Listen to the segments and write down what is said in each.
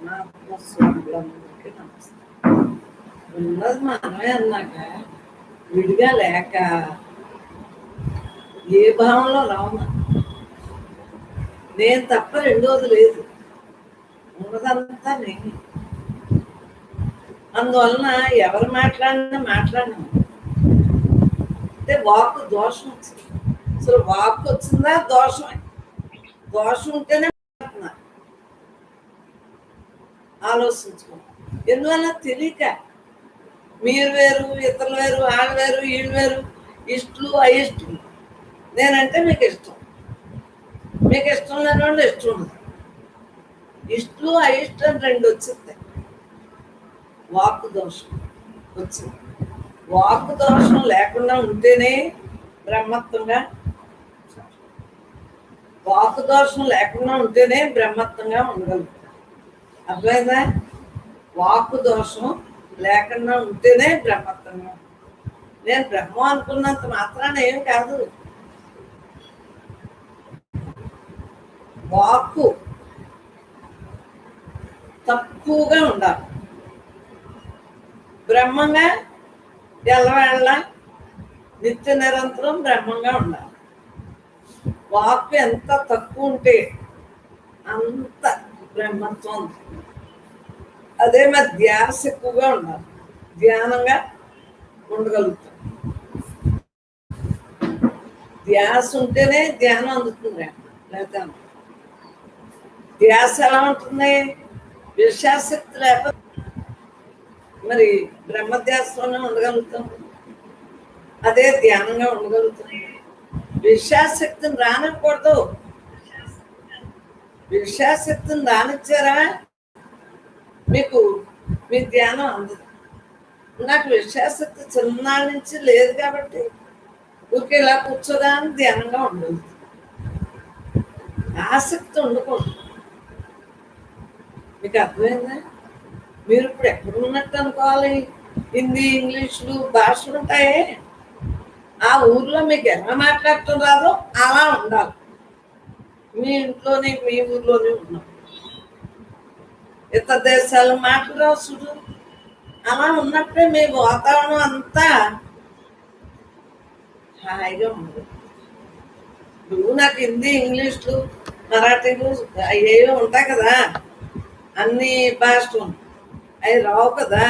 పరమాత్మ స్వాములందరికీ నమస్కారం. ఉన్నది మనమే అన్నాక విడిగా లేక ఏ భావంలో రావునా నేను తప్ప రెండోది లేదు, ఉన్నదంతా నేను. అందువలన ఎవరు మాట్లాడినా అంటే వాక్కు దోషం వచ్చింది. అసలు వాక్కు వచ్చిందా దోషమే. దోషం ఉంటేనే మాట్లాడుతున్నారు. ఆలోచించుకో. ఎందువల్ల తెలియక మీరు వేరు, ఇతరులు వేరు, వాళ్ళు వేరు, వీళ్ళు వేరు, ఇష్టలు అయిష్టలు. నేనంటే మీకు ఇష్టం, మీకు ఇష్టం లేని వాళ్ళు ఇష్టం ఉండదు. ఇష్టలు అయిష్టం రెండు వచ్చింది. వాక్కు దోషం వచ్చింది. వాక్కు దోషం లేకుండా ఉంటేనే బ్రహ్మత్వంగా, వాక్కు దోషం లేకుండా ఉంటేనే బ్రహ్మత్వంగా ఉండగలుగుతాం. అర్థమైందా? వాక్కు దోషం లేకుండా ఉంటేనే బ్రహ్మత్వంగా. నేను బ్రహ్మం అనుకున్నంత మాత్రాన ఏం కాదు. వాక్కు తక్కువగా ఉండాలి. బ్రహ్మంగా ఎల్లవేళ్ళ నిత్య నిరంతరం బ్రహ్మంగా ఉండాలి. వాక్కు ఎంత తక్కువ ఉంటే అంత బ్రహ్మత్వం. అదే మరి ధ్యాస ఎక్కువగా ఉండాలి, ధ్యానంగా ఉండగలుగుతాం. ధ్యాస ఉంటేనే ధ్యానం అందుతుంది. లేదా ధ్యాస ఎలా ఉంటుంది? విశ్వాసక్తి లేకపోతే మరి బ్రహ్మధ్యాసలోనే ఉండగలుగుతాం, అదే ధ్యానంగా ఉండగలుగుతాం. విశ్వాసక్తిని రానకూడదు. విశ్వాసక్తిని రానిచ్చారా మీకు మీ ధ్యానం అందదు. నాకు విశ్వాసక్తి చిన్నాళ్ళ నుంచి లేదు కాబట్టి ఊరికి ఇలా కూర్చోదాన్ని ధ్యానంగా ఉండదు. ఆసక్తి ఉండకూడదు. మీకు అర్థమైందా? మీరు ఇప్పుడు ఎక్కడ ఉన్నట్టు అనుకోవాలి? హిందీ, ఇంగ్లీషులు భాషలు ఉంటాయే, ఆ ఊర్లో మీకు ఎలా మాట్లాడటం రాదో అలా ఉండాలి. మీ ఇంట్లోనే, మీ ఊర్లోనే ఉన్నాం. ఇతర దేశాలు మాట్లాడరావు చూడు, అలా ఉన్నప్పుడే మీ వాతావరణం అంతా హాయిగా ఉండదు. నువ్వు నాకు హిందీ, ఇంగ్లీష్లు, మరాఠీలు ఏవో ఉంటాయి కదా, అన్ని భాషలు అవి రావు కదా.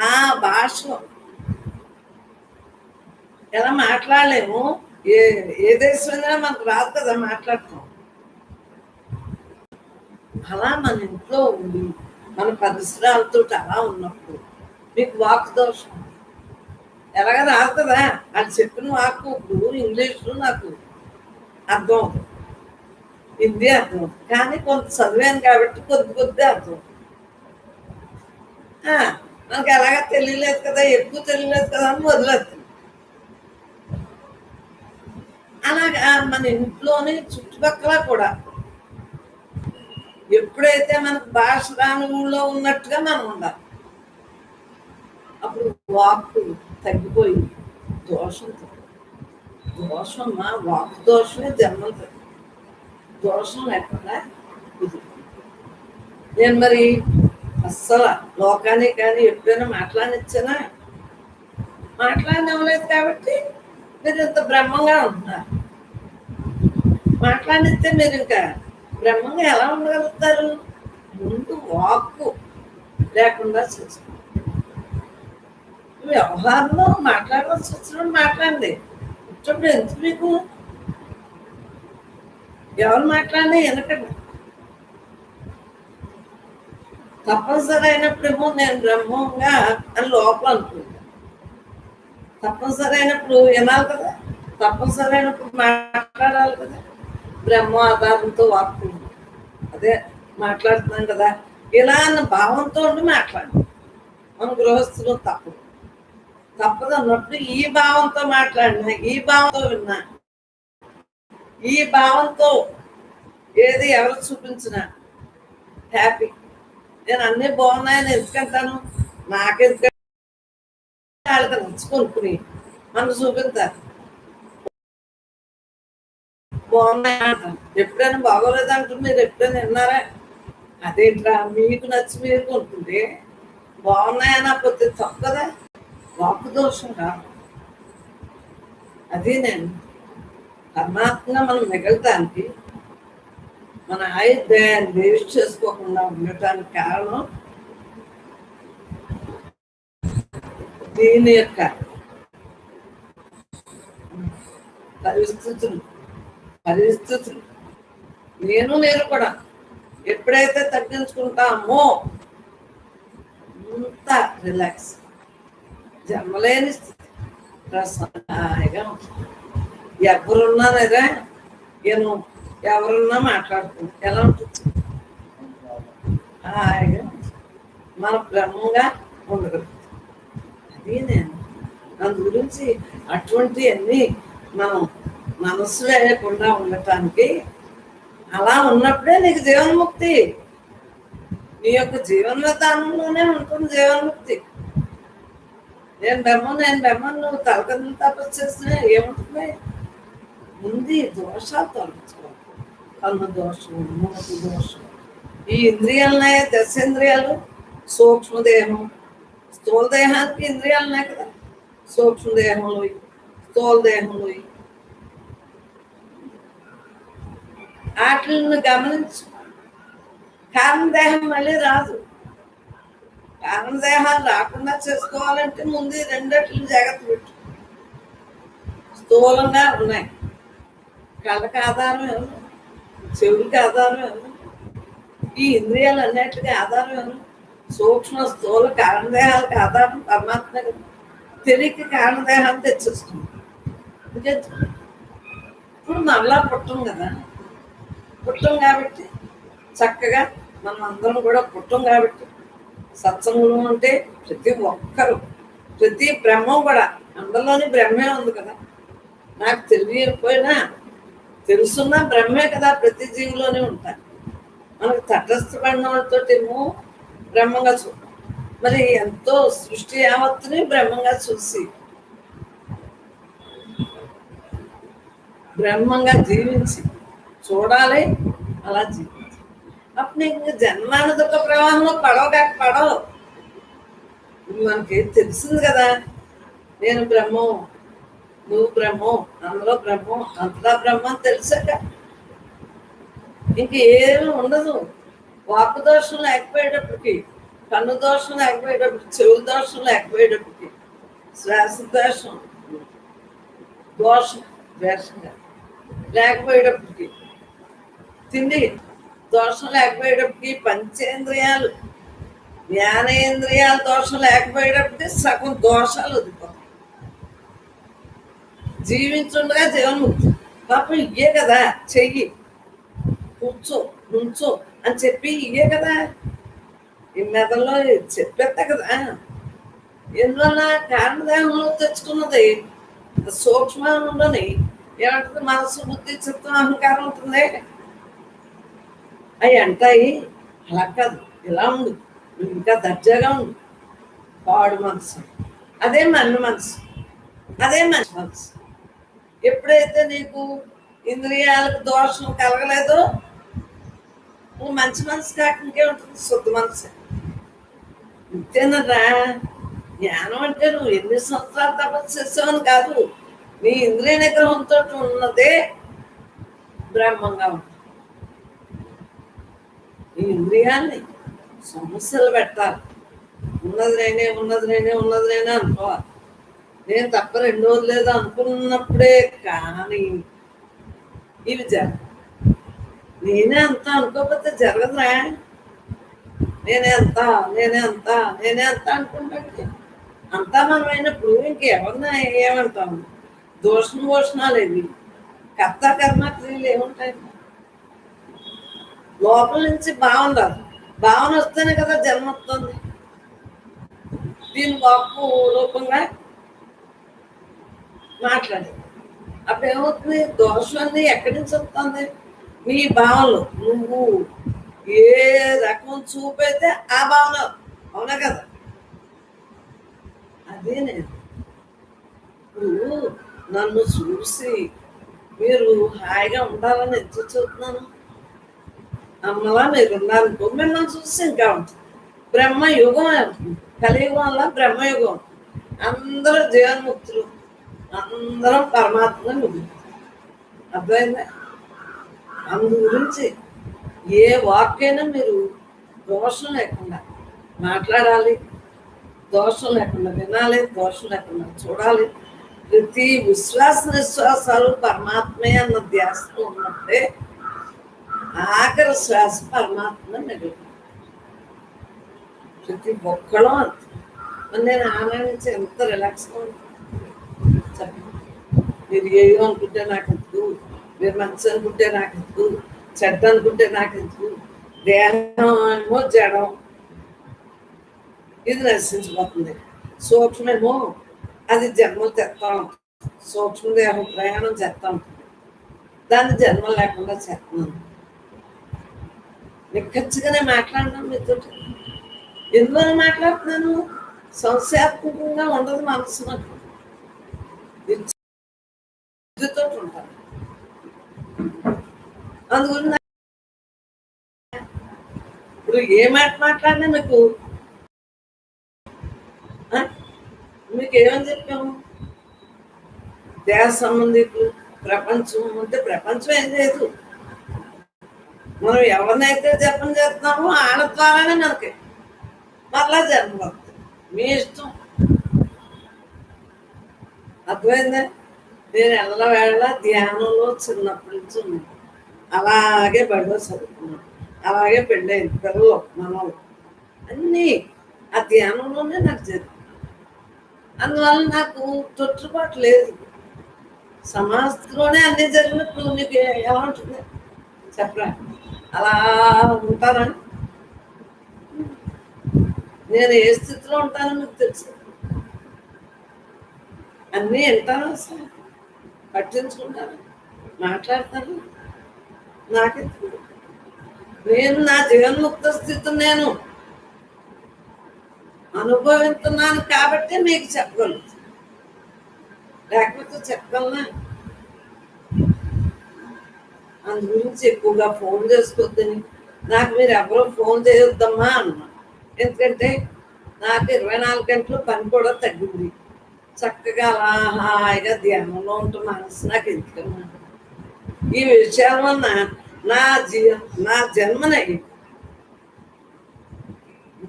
ఆ భాష ఎలా మాట్లాడలేము. ఏ దేశమైనా మనకు రాదు కదా మాట్లాడటం. అలా మన ఇంట్లో ఉండి మన పరిసరాలతో అలా ఉన్నప్పుడు మీకు వాక్ దోషం ఎలాగ రాదు కదా. అది చెప్పిన వాక్కు ఇప్పుడు ఇంగ్లీషు నాకు అర్థం అవుతుంది, హిందీ అర్థం అవుతుంది, కానీ కొంత చదివాను కాబట్టి కొద్ది అర్థం. మనకి ఎలాగ తెలియలేదు కదా, ఎక్కువ తెలియలేదు కదా అని వదిలేస్తుంది. అలాగా మన ఇంట్లోని చుట్టుపక్కల కూడా ఎప్పుడైతే మనకు భాష రాని ఊళ్ళో ఉన్నట్టుగా మనం ఉండాలి. అప్పుడు వాక్కు తగ్గిపోయి దోషం దోషం మా వాక్ దోషమే జన్మలు దోషం లేకుండా నేను మరి అస్సలు లోకాన్ని కానీ ఎప్పుడైనా మాట్లాడినిచ్చానా? మాట్లాడినవ్వలేదు కాబట్టి మీరు ఇంత బ్రహ్మంగా ఉంటున్నారు. మాట్లాడిస్తే మీరు ఇంకా బ్రహ్మంగా ఎలా ఉండగలుగుతారు? ముందు వాక్కు లేకుండా చూసుకో. వ్యవహారంలో మాట్లాడవలసి వచ్చినప్పుడు మాట్లాడండి. ఇప్పుడు ఎందుకు మీకు ఎవరు మాట్లాడినా వెనకండి. తప్పనిసరి అయినప్పుడేమో నేను బ్రహ్మంగా అని లోపల అనుకుంటా. తప్పనిసరి అయినప్పుడు వినాలి కదా, తప్పనిసరి అయినప్పుడు మాట్లాడాలి కదా. బ్రహ్మ ఆధారంతో వాక్కు అదే మాట్లాడుతున్నాం కదా, ఇలా అన్న భావంతో ఉండి మాట్లాడు. మన గృహస్థులు తప్పదు అన్నప్పుడు ఈ భావంతో మాట్లాడినా, ఈ భావంతో విన్నా, ఈ భావంతో ఏది ఎవరు చూపించినా హ్యాపీ. నేను అన్నీ బాగున్నాయని ఎందుకంటాను? నాకెందుకంటే వాళ్ళకి నచ్చుకొనుకుని మనకు చూపిస్తారు. బాగున్నాయి అంటాను. ఎప్పుడైనా బాగోలేదంటే మీరు ఎప్పుడైనా విన్నారా? అదేంట్రా మీకు నచ్చి మీరు కొనుక్కుంటే బాగున్నాయని పోతే తప్పు కదా. వాపు దోషం కాదు. అది నేను పరమాత్మగా మనం మిగలటానికి మన ఆయుర్దాయాన్ని వేస్ట్ చేసుకోకుండా ఉండటానికి కారణం దీని యొక్క పరిస్థితులు పరిస్థితులు నేను కూడా ఎప్పుడైతే తగ్గించుకుంటామో అంత రిలాక్స్, జన్మలేని స్థితి, ప్రసన్నగా ఉంటుంది. ఎవరున్నారా నేను ఎవరున్నా మాట్లాడుతుంది ఎలా ఉంటుంది? హాయిగా మన బ్రహ్మంగా ఉండగలుగుతుంది. అది నేను అందు గురించి అటువంటి అన్ని మనం మనస్సు లేకుండా ఉండటానికి అలా ఉన్నప్పుడే నీకు జీవన్ముక్తి. నీ యొక్క జీవన విధానంలోనే ఉంటుంది జీవన్ముక్తి. నేను బ్రహ్మను నువ్వు తలకన్ను తపస్సు చేస్తున్నా ఏముంటుంది? ముందు దోషాలు తొలగించుకోవాలి. కన్ను దోషం, మూతి దోషం, ఈ ఇంద్రియాలున్నాయి, దశేంద్రియాలు, సూక్ష్మదేహం, స్థూల దేహానికి ఇంద్రియాలు ఉన్నాయి కదా, సూక్ష్మదేహంలో స్థూల దేహంలో వాటిని గమనించు. కారణదేహం మళ్ళీ రాదు. కారణదేహాలు రాకుండా చేసుకోవాలంటే ముందు రెండట్లు జాగ్రత్త పెట్టు. స్థూలంగా ఉన్నాయి, కళ్ళకి ఆధారం ఎవరు? చెవుడికి ఆధారం ఎవరు? ఈ ఇంద్రియాలు అన్నిటికీ ఆధారం ఎవరు? సూక్ష్మ స్థూల కారణదేహాలకు ఆధారం పరమాత్మ. తెలియక కారణదేహాన్ని తెచ్చేస్తుంది. ఇప్పుడు మళ్ళా పుట్టం కదా, పుట్టం కాబట్టి చక్కగా మనం అందరం కూడా పుట్టం కాబట్టి సత్సంగం అంటే ప్రతి ఒక్కరు, ప్రతి బ్రహ్మం కూడా అందరిలోని బ్రహ్మే ఉంది కదా. నాకు తెలియకపోయినా తెలుసున్నా బ్రహ్మే కదా ప్రతి జీవిలోనే ఉంటాను. మనకు తటస్థపడిన వాళ్ళతో ఏమో బ్రహ్మంగా చూడాలి. మరి ఎంతో సృష్టి యావత్తుని బ్రహ్మంగా చూసి బ్రహ్మంగా జీవించి చూడాలి. అలా జీవించి అప్పుడు నీకు జన్మాన దుఃఖ ప్రవాహంలో పడవు. మనకి తెలిసింది కదా, నేను బ్రహ్మం, నువ్వు బ్రహ్మం, అందులో బ్రహ్మం, అంతలా బ్రహ్మం తెలిసాక ఇంక ఏమీ ఉండదు. వాక్కు దోషం లేకపోయేటప్పటికి, కన్ను దోషం లేకపోయేటప్పటికి, చెవుల దోషం లేకపోయేటప్పటికి, శ్వాస దోషం ద్వేషంగా లేకపోయేటప్పటికి, తిండి దోషం లేకపోయేటప్పటికి, పంచేంద్రియాలు జ్ఞానేంద్రియాల దోషం లేకపోయేటప్పటికి సగం దోషాలు వదిలిపోతాయి. జీవించుండగా జీవన్ముక్తి. పాపం ఇయ్యే కదా, చెయ్యి, కూర్చో, నుంచో అని చెప్పి ఇయ్యే కదా ఈ మెదల్లో చెప్పేస్తా కదా. ఎందువల్ల కారణదేహంలో తెచ్చుకున్నది సూక్ష్మంలోని ఏమంటుంది? మనసు, బుద్ధి, చిత్తం, అహంకారం ఉంటుంది. అవి అంటాయి. అలా కాదు, ఇలా ఉండు, నువ్వు ఇంకా దర్జాగా ఉండు. పాడు మనసు అదే మన్ను మనసు, అదే మంచి మనసు. ఎప్పుడైతే నీకు ఇంద్రియాలకు దోషం కలగలేదో నువ్వు మంచి మనసు కాక ఇంకే ఉంటుంది, శుద్ధ మనసు. ఇంతేనరా జ్ఞానం అంటే నువ్వు ఎన్ని సంవత్సరాలు తపస్సు చేసావని కాదు, నీ ఇంద్రియ నిగ్రహంతో ఉన్నదే బ్రహ్మంగా ఉంటుంది. ఈ ఇంద్రియాన్ని సమస్యలు పెట్టాలి. ఉన్నది నేనే అనుకోవాలి. నేను తప్ప రెండోది లేదు అనుకున్నప్పుడే కానీ ఇవి జరగదు. నేనే అంత అనుకోకపోతే జరగదురా. నేనే అంత అనుకుంటే అంతా మనం అయినప్పుడు ఇంకెవరినా ఏమంటాము? భోషణాలు ఇవి, కర్త కర్మ క్రియలు ఏముంటాయి? లోపల నుంచి భావన రాదు. భావన వస్తేనే కదా జన్మ వస్తుంది. దీని వాక్కు రూపంగా మాట్లాడేది. అప్పుడు ఏమవుతుంది? దోషం అన్ని ఎక్కడి నుంచి వస్తుంది? నీ భావనలు. నువ్వు ఏ రకం చూపైతే ఆ భావన, అవునా కదా? అదే నేను ఇప్పుడు నన్ను చూసి మీరు హాయిగా ఉండాలని ఎందుకు చూస్తున్నాను. అమ్మలా మీరు ఉన్నారనుకో మిమ్మల్ని చూసి ఇంకా ఉంటుంది. బ్రహ్మయుగం అవుతుంది. కలియుగం వల్ల బ్రహ్మయుగం. అందరూ జీవన్ముక్తులు, అందరం పరమాత్మ మిగులుతాం. అర్థమైందా? అందు గురించి ఏ వాక్కైనా మీరు దోషం లేకుండా మాట్లాడాలి, దోషం లేకుండా వినాలి, దోషం లేకుండా చూడాలి. ప్రతి విశ్వాస నిశ్వాసాలు పరమాత్మే అన్న ధ్యాసలో ఉన్నప్పుడే ఆఖరి శ్వాస పరమాత్మ మిగులు. ప్రతి ఒక్కళ్ళం అంతే. మరి నేను ఆనందించి ఎంత రిలాక్స్గా ఉంటాను చెప్పండి. మీరు ఏమో అనుకుంటే నాకు ఎందుకు, మీరు మంచి అనుకుంటే నాకు ఎందుకు, చెడ్డ అనుకుంటే నాకు ఎందుకు. దేహం ఏమో జడం, ఇది నశించిపోతుంది. సూక్ష్మేమో అది జన్మలు తెస్తా ఉంటుంది. సూక్ష్మదేహం ప్రయాణం చేస్తా ఉంటుంది. దాన్ని జన్మ లేకుండా చేస్తున్నాను. నిక్కచ్చిగానే మాట్లాడినాం మీతో. ఎందువల్ల మాట్లాడుతున్నాను? సంశయాత్మకంగా ఉండదు మనసు. నాకు విద్యుతో ఉంటాను. అందుగురించి ఇప్పుడు ఏ మాట మాట్లాడినా మీకు ఏమని చెప్పాము? దేహ సంబంధికులు, ప్రపంచం అంటే ప్రపంచం ఏం లేదు. మనం ఎవరినైతే జపం చేస్తున్నామో వాళ్ళ ద్వారానే మనకి మళ్ళా జన్మ వస్తుంది. మీ ఇష్టం. అర్థమైందా? నేను ఎల్లవేళ ధ్యానంలో చిన్నప్పటి నుంచి ఉన్నాను. అలాగే బడిలో చదువుకున్నాను, అలాగే పెళ్ళైంది, పిల్లలు మనలు అన్నీ ఆ ధ్యానంలోనే నాకు జరిగింది. అందువల్ల నాకు తొట్టుబాటు లేదు. సమాజంలోనే అన్నీ జరిగినప్పుడు మీకు ఎలా ఉంటుంది చెప్పరా? అలా ఉంటారా? నేను ఏ స్థితిలో ఉంటానో మీకు తెలుసు. అన్నీ వింటాను, అసలు పట్టించుకుంటాను, మాట్లాడతాను. నాకెందుకు? నేను నా జీవన్ముక్త స్థితి నేను అనుభవిస్తున్నాను కాబట్టి మీకు చెప్పగలుగుతాను. లేకపోతే చెప్పగలనా? అందు గురించి ఎక్కువగా ఫోన్ చేసుకోవద్దని నాకు మీరు ఎవరో ఫోన్ చేయొద్దమ్మా అన్నా. ఎందుకంటే నాకు 24 గంటలు పని కూడా తగ్గింది. చక్కగా అలా హాయిగా ధ్యానంలో ఉంటూ మనసు నాకు ఎందుకన్నా ఈ విషయాల వల్ల నా నా జన్మని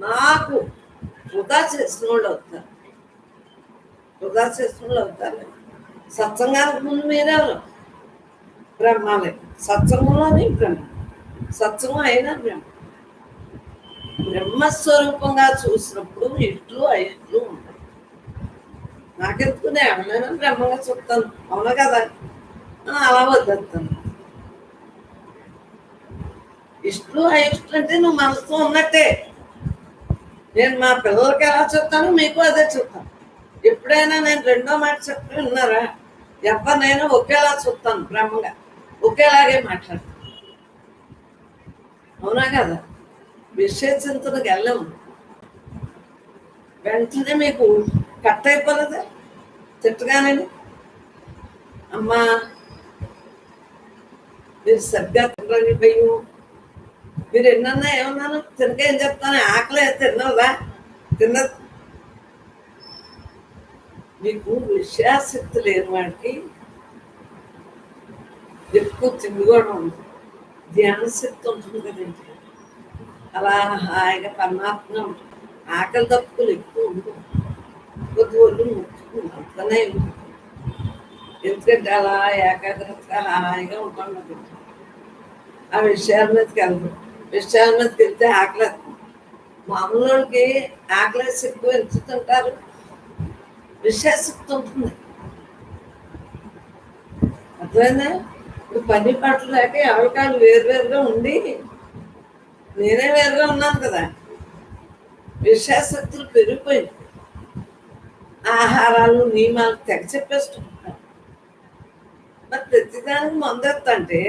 నాకు వృధా చేసిన వాళ్ళు అవుతారు. వృధా చేసిన వాళ్ళు అవుతారు. సత్సంగానికి ముందు మీరెవరు? బ్రహ్మాలే. సత్సంగంలోని బ్రహ్మ, సత్సంగం అయినా బ్రహ్మ. బ్రహ్మస్వరూపంగా చూసినప్పుడు ఇట్లు ఇట్లు ఉంటాయి. నాకెందుకు నేను ఎవరైనా బ్రహ్మగా చెప్తాను. అవునా కదా? అలా వద్దేస్తాను. ఇష్టలు అయిష్టలు అంటే నువ్వు మనసుతో ఉన్నట్టే. నేను మా పిల్లలకి ఎలా చెప్తాను మీకు అదే చెప్తాను. ఎప్పుడైనా నేను రెండో మాట చెప్తే విన్నారా? ఎవరినైనా ఒకేలా చూస్తాను, బ్రహ్మగా ఒకేలాగే మాట్లాడతాను. అవునా కదా? విషయ చింతనకు వెళ్ళాము వెంటనే మీకు కట్ అయిపోలేదా తిట్టగానండి? అమ్మా మీరు సరిగ్గా తినరని భయం. మీరు ఎన్నన్నా ఏమన్నాను తినక ఏం చెప్తాను? ఆకలి తిన్నదా? తిన్నది. మీకు విషయాశక్తి లేని వాడికి ఎక్కువ తిండి కూడా ఉంది. ధ్యాన శక్తి ఉంటుంది కదండి. అలా హాయిగా పరమాత్మ ఉంటుంది. ఆకలి తప్పులు ఎక్కువ ఉంటుంది. కొద్ది ఒళ్ళు ముట్టుకుంది అంతనే ఉంటుంది. ఎందుకంటే అలా ఏకాగ్రతగా హాయిగా ఉంటాం. ఆ విషయాల మీదకి వెళ్తాం. విషయాల మీదకి వెళ్తే ఆకలి. మామూలుకి ఆకలి ఎక్కువ ఎంచుతుంటారు. విషయాశక్తి ఉంటుంది. అర్థమైందా? ఇప్పుడు పని పట్ల లేక ఎవరికాలు వేరువేరుగా ఉండి నేనే వేరుగా ఉన్నాను కదా. విషయాశక్తులు పెరిగిపోయింది. ఆహారాలు నియమాలు తెగ చెప్పేస్తుంటారు. మరి ప్రతిదానికి మందేస్తంటే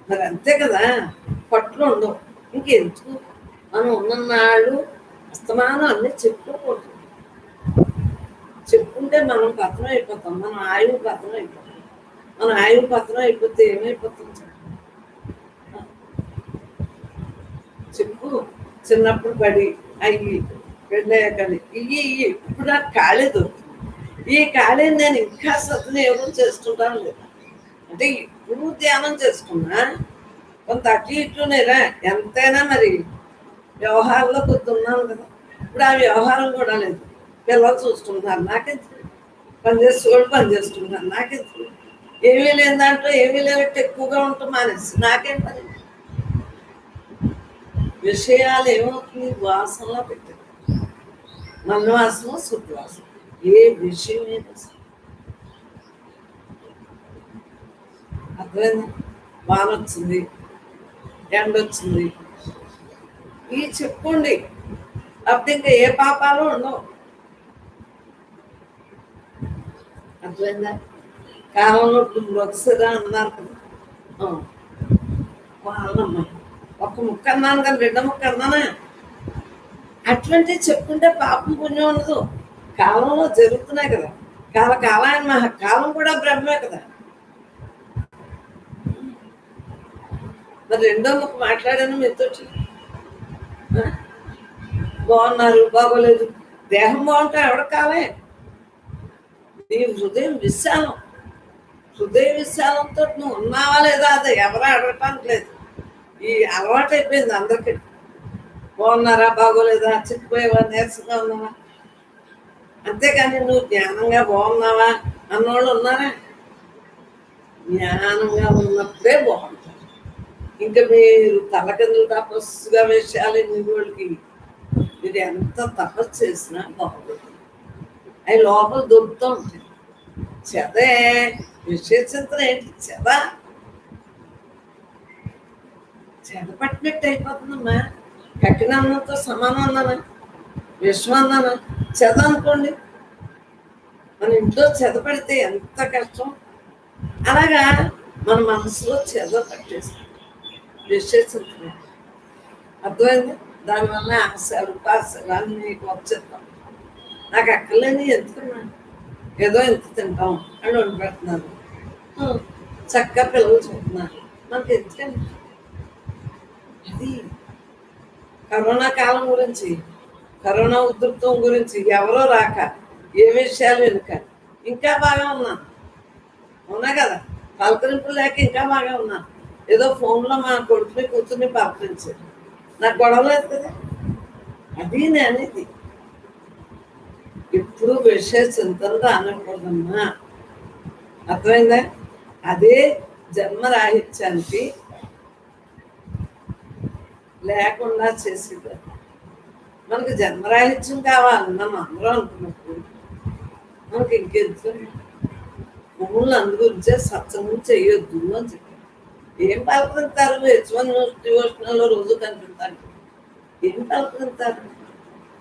మరి అంతే కదా. పట్లు ఉండవు. ఇంకెందుకు మనం ఉన్ననాళ్ళు అస్తమానం అన్నీ చెప్పుకోకూడదు. చెప్పుకుంటే మనం పతనం అయిపోతాం. మనం ఆయువు పతనం అయిపోతాం. మన ఆయువు పత్రం అయిపోతే ఏమైపోతుంది చెప్పు. చిన్నప్పుడు పడి అయ్యి పెళ్ళయ్యాకని ఇయ్యి ఇప్పుడు నాకు ఖాళీ దొరుకుతుంది. ఈ ఖాళీని నేను ఇంకా సద్వినియోగం చేసుకుంటాను లేదా అంటే ఇప్పుడు ధ్యానం చేసుకున్నా కొంత అటు ఇటునేరా ఎంతైనా మరి వ్యవహారంలో కొద్ది ఉన్నాను కదా. ఇప్పుడు ఆ వ్యవహారం కూడా లేదు. పిల్లలు చూసుకుంటున్నారు నాకెందుకు, పనిచేసేవాళ్ళు పని చేసుకుంటున్నారు నాకెందుకు, ఏమీ లేని దాంట్లో ఏమీ లేనట్టు ఎక్కువగా ఉంటాం మానేసి నాకేం పని. విషయాలు ఏమవుతుంది వాసనలో పెట్టారు. మన్వాసన శుద్ధవాసన ఏ విషయం అయినా అర్థమైంది. వాన వచ్చింది, ఎండ వచ్చింది, ఇవి చెప్పుకోండి. అప్పుడు ఇంకా ఏ పాపాలు ఉండవు. అర్థమైందా? కాలంలో ఒకసారి అన్నారు కదా వాళ్ళమ్మాయి ఒక ముక్క అన్నాను కానీ రెండో ముక్క అన్నానా, అటువంటివి చెప్పుకుంటే పాపం పుణ్యం ఉండదు. కాలంలో జరుగుతున్నాయి కదా. కాలాయన కాలం కూడా బ్రహ్మే కదా. మరి రెండో ముక్క మాట్లాడాను మీతో. బాగున్నారు బాగోలేదు, దేహం బాగుంటే ఎవడ కాలే. నీ హృదయం విశాలం, హృదయ విశాలంతో నువ్వు ఉన్నావా లేదా అది ఎవరు అడగటానికి లేదు. ఈ అలవాటు అయిపోయింది అందరికీ. బాగున్నారా బాగోలేదా, చిక్కిపోయావా, నీరసంగా ఉన్నావా, అంతేకాని నువ్వు జ్ఞానంగా బాగున్నావా అన్నోళ్ళు ఉన్నారా? జ్ఞానంగా ఉన్నప్పుడే బాగుంటారు. ఇంకా మీరు తలకిందులు తపస్సుగా విషయాలు వాళ్ళకి మీరు ఎంత తపస్సు చేసినా బాగుంటుంది. అవి లోపల దొరుకుతూ ఉంటాయి. చెదే విషయ చింతన ఏంటి? చెద పట్టినట్టు అయిపోతుందమ్మా. కట్టిన అన్నంతో సమానం అన్నానా, విషం అన్నానా? చెద అనుకోండి. మన ఇంట్లో చెద పడితే ఎంత కష్టం. అలాగా మన మనసులో చెద పట్టేస్తాం విషయ చింతన. అర్థమైంది? దానివల్ల ఆశలు పాశలు అన్నీ వచ్చేస్తాం. నాకు అక్కర్లేని ఎందుకున్నా, ఏదో ఎంత తింటాం అని వండి పెడుతున్నారు, చక్కగా పిల్లలు చూస్తున్నారు, మనకి ఎందుకండి. అది కరోనా కాలం గురించి, కరోనా ఉధృతం గురించి ఎవరో రాక ఏ విషయాలు వెనుక ఇంకా బాగా ఉన్నాను. అవునా కదా? పలకరింపు లేక ఇంకా బాగా ఉన్నాను. ఏదో ఫోన్లో మా కొడుకుని కూతుర్ని పలకరించారు, నాకు గొడవ లేదు కదా. అది నేనేది ఎప్పుడు విషయ చింతన రానకూడదమ్మా. అర్థమైందా? అదే జన్మరాహిత్యానికి లేకుండా చేసేది. మనకు జన్మరాహిత్యం కావాలి మనం అందరం అనుకున్నప్పుడు మనకి ఇంకెందుకు. భూములు అందు గురించే సత్సంగం చెయ్యొద్దు అని చెప్పి ఏం పలకరింతారు? డివోషనల్లో రోజు కనిపిస్తారు, ఏం పలకరింతారు?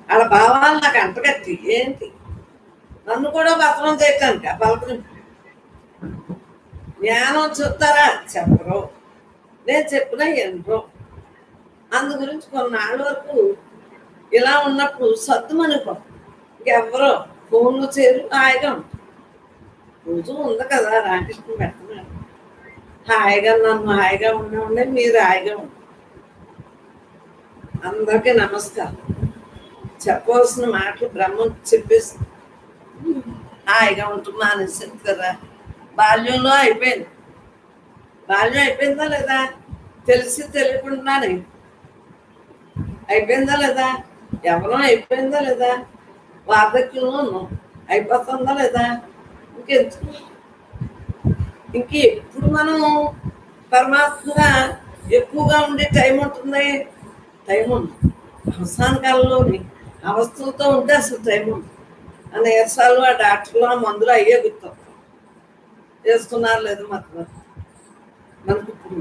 వాళ్ళ భావాలు నాకు అంటగట్టి ఏంటి నన్ను కూడా భద్రం చేయటానికి ఆ పలకరింపు. జ్ఞానం చెప్తారా? చెప్పరు. నేను చెప్పినా ఎంతో. అందు గురించి కొన్నాళ్ళ వరకు ఇలా ఉన్నప్పుడు సర్దుమనిపోతాం. ఇంకెవరో ఫోన్లు చేరు హాయిగా ఉంటాం. రోజు ఉంది కదా రామకృష్ణ పెడుతున్నాడు, హాయిగా నన్ను హాయిగా ఉండే మీరు హాయిగా ఉంటారు. అందరికీ నమస్కారం. చెప్పవలసిన మాటలు బ్రహ్మ చెప్పేసి హాయిగా ఉంటుంది మానేసింది కదా. బాల్యంలో అయిపోయింది. బాల్యం అయిపోయిందా లేదా? తెలిసి తెలియకుండానే అయిపోయిందా లేదా? ఎవరో అయిపోయిందా లేదా? వార్ధక్యంలో అయిపోతుందా లేదా? ఇంకెందుకు? ఎప్పుడు మనం పరమాత్మగా ఎక్కువగా ఉండే టైం ఉంటుంది. టైం ఉంది. అవసాన కాలంలోని అవస్థలతో ఉంటే అసలు టైం ఉంది. ఆ నీరసాలు, ఆ డాక్టర్లు, ఆ మందులు అయ్యే గుర్తు చేస్తున్నారు లేదు మాత్రం మనకు. ఇప్పుడు